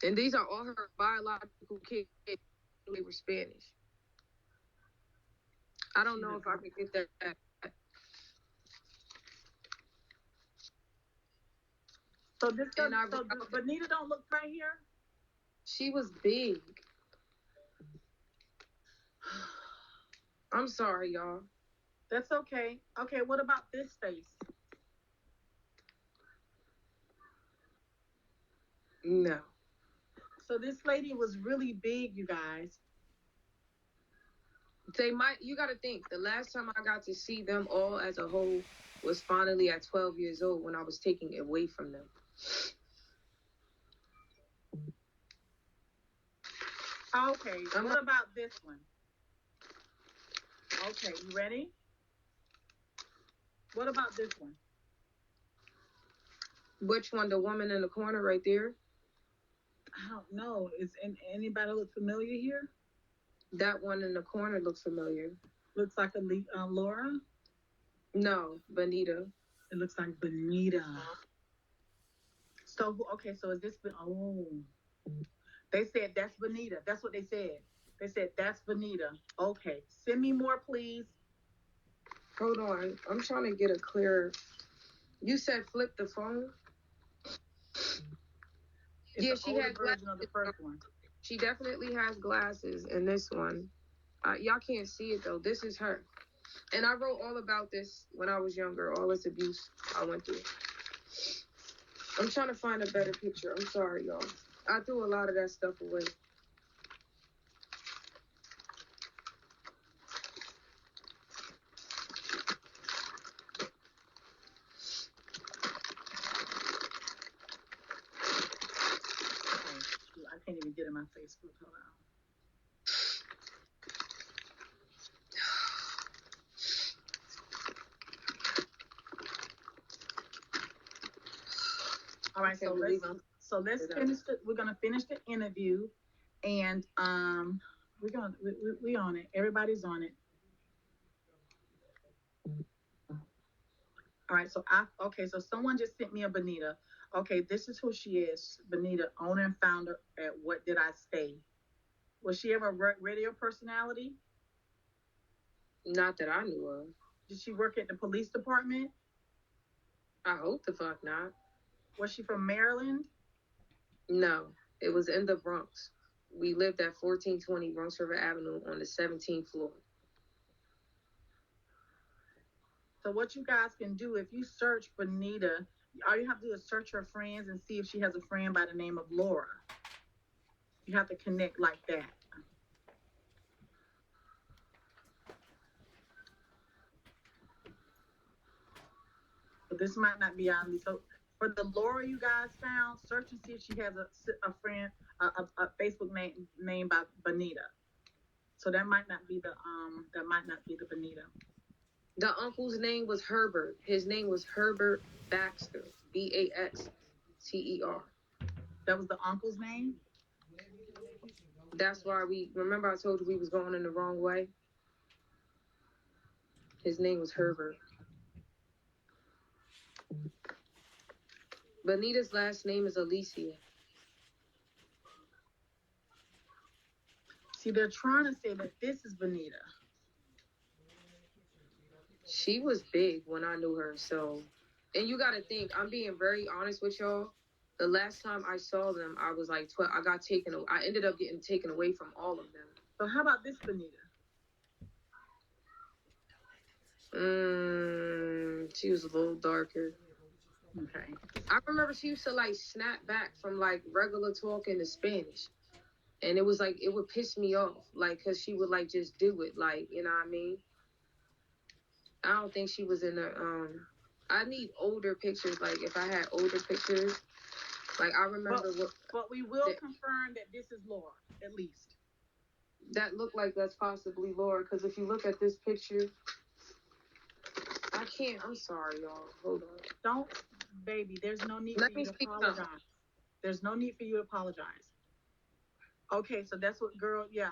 And these are all her biological kids. They were Spanish. I don't know if I could get that. So this doesn't. So Bonita don't look right here. She was big. I'm sorry, y'all. That's okay. Okay, what about this face? No. So this lady was really big, you guys. You got to think, the last time I got to see them all as a whole was finally at 12 years old when I was taking it away from them. Okay, what about this one? Okay, you ready? What about this one? Which one? The woman in the corner right there? I don't know. Is anybody look familiar here? That one in the corner looks familiar. Looks like a Laura? No, Bonita. It looks like Bonita. So, okay, so is this... Oh. They said that's Bonita. That's what they said. They said that's Bonita. Okay, send me more, please. Hold on. I'm trying to get a clear... You said flip the phone? It's she had version of the first one. She definitely has glasses in this one. Y'all can't see it though. This is her. And I wrote all about this when I was younger, all this abuse I went through. I'm trying to find a better picture. I'm sorry, y'all. I threw a lot of that stuff away. I can't even get in my Facebook. Hold on. All right, so let's finish it. We're gonna finish the interview, and we on it. Everybody's on it. All right, so so someone just sent me a Bonita. Okay, this is who she is. Bonita, owner and founder at What Did I Say? Was she ever a radio personality? Not that I knew of. Did she work at the police department? I hope the fuck not. Was she from Maryland? No, it was in the Bronx. We lived at 1420 Bronx River Avenue on the 17th floor. So what you guys can do, if you search Bonita, all you have to do is search her friends and see if she has a friend by the name of Laura. You have to connect like that. But this might not be on me. So for the Laura you guys found, search and see if she has a friend, a Facebook name by Bonita. So that might not be the Bonita. The uncle's name was Herbert. His name was Herbert Baxter. Baxter. That was the uncle's name? That's why remember I told you we was going in the wrong way? His name was Herbert. Bonita's last name is Alicia. See, they're trying to say that this is Bonita. She was big when I knew her, so... And you gotta think, I'm being very honest with y'all. The last time I saw them, I was like 12. I ended up getting taken away from all of them. So how about this Bonita? She was a little darker. Okay. I remember she used to like snap back from like regular talking to Spanish. And it was like, it would piss me off. Like, cause she would like just do it. Like, you know what I mean? I don't think she was in the, I need older pictures. Like if I had older pictures, like I remember but we will confirm that this is Laura, at least. That looked like that's possibly Laura. Cause if you look at this picture, I'm sorry, y'all. Hold on. Don't, baby, there's no need for you to apologize. There's no need for you to apologize. Okay, so that's what yeah.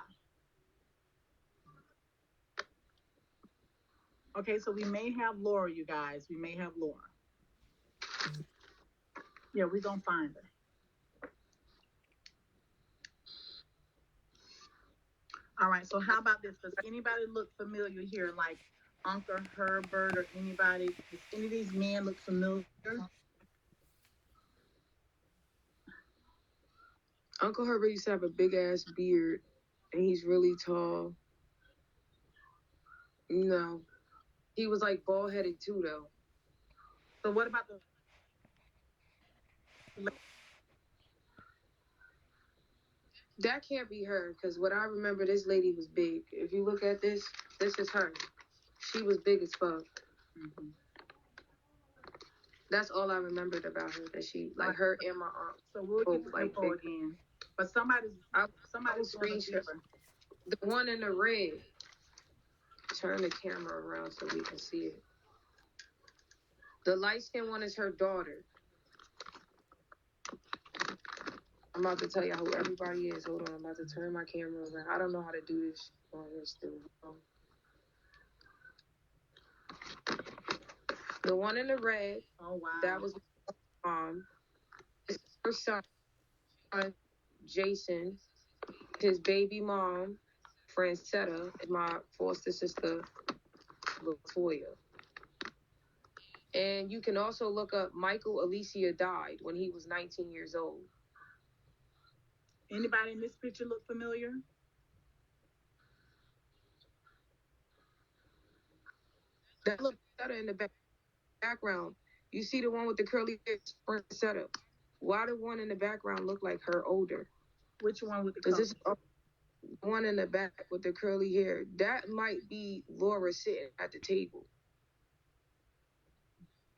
Okay, so we may have Laura, you guys. We may have Laura. Yeah, we're going to find her. All right. So how about this? Does anybody look familiar here? Like Uncle Herbert or anybody? Does any of these men look familiar? Uncle Herbert used to have a big ass beard, and he's really tall. No, he was like bald headed too, though. So what about the That can't be her, because what I remember, this lady was big. If you look at this, this is her. She was big as fuck. Mm-hmm. That's all I remembered about her. That she, like, her and my aunt. So we'll both get the like info big. again. But somebody's I doing a screenshot fever. the one in the red. Turn the camera around so we can see it. The light skinned one is her daughter. I'm about to tell you who everybody is. Hold on, I'm about to turn my camera around. I don't know how to do this on here still. The one in the red. Oh wow. That was my mom. Her son, Jason. His baby mom, Francetta, and my foster sister, Latoya. And you can also look up Michael Alicia died when he was 19 years old. Anybody in this picture look familiar? That look better in the background. You see the one with the curly hair, Francetta. Why the one in the background look like her older? Which one with the Is color? this one in the back with the curly hair? That might be Laura sitting at the table.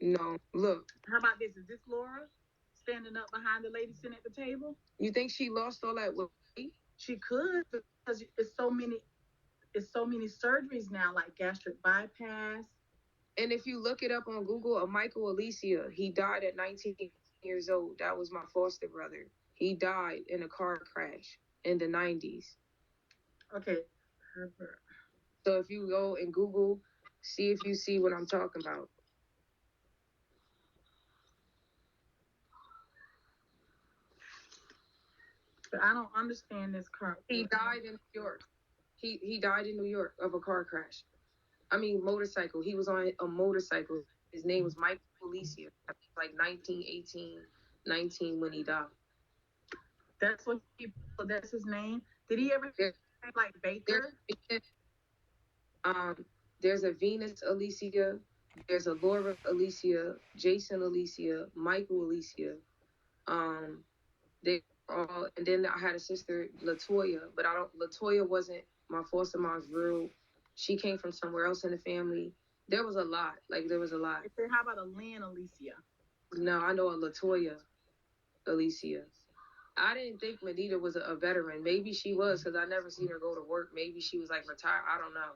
No, look. How about this? Is this Laura standing up behind the lady sitting at the table? You think she lost all that weight? She could, because it's so many surgeries now, like gastric bypass. And if you look it up on Google, a Michael Alicia, he died at 19 years old. That was my foster brother. He died in a car crash in the 90s. Okay. Herbert. So if you go and Google, see if you see what I'm talking about. But I don't understand this car. He died in New York. He died in New York of a car crash. I mean, motorcycle. He was on a motorcycle. His name was Michael Alicia. Like 1918, 19 when he died. That's his name. Did he ever like Baker? There's a Venus Alicia. There's a Laura Alicia, Jason Alicia, Michael Alicia. They all, and then I had a sister, Latoya, but Latoya wasn't my foster mom's real. She came from somewhere else in the family. There was a lot. How about a Lynn Alicia? No, I know a Latoya Alicia. I didn't think Medita was a veteran. Maybe she was, because I never seen her go to work. Maybe she was like retired. I don't know.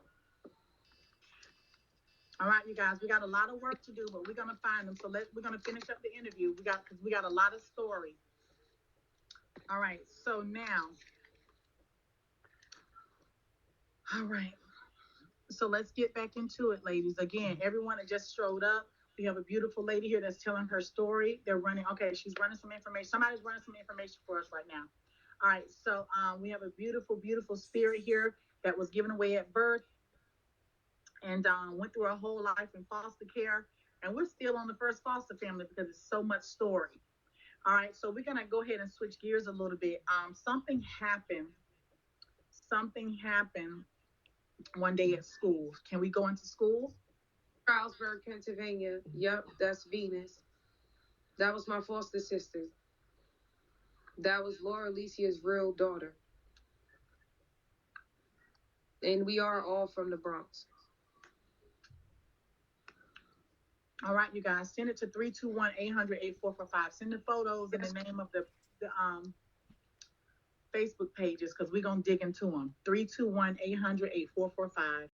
All right, you guys, we got a lot of work to do, but we're gonna find them. So we're gonna finish up the interview. We got a lot of stories. All right, so now, all right, so let's get back into it, ladies. Again, everyone that just showed up, we have a beautiful lady here that's telling her story. She's running some information. Somebody's running some information for us right now. All right, so we have a beautiful, beautiful spirit here that was given away at birth and went through her whole life in foster care. And we're still on the first foster family because it's so much story. All right, so we're gonna go ahead and switch gears a little bit. Something happened one day at school. Can we go into school? Carlsberg, Pennsylvania. Yep, that's Venus. That was my foster sister. That was Laura Alicia's real daughter. And we are all from the Bronx. All right, you guys, send it to 321-800-8445. Send the photos and the name of the Facebook pages, because we're going to dig into them. 321-800-8445.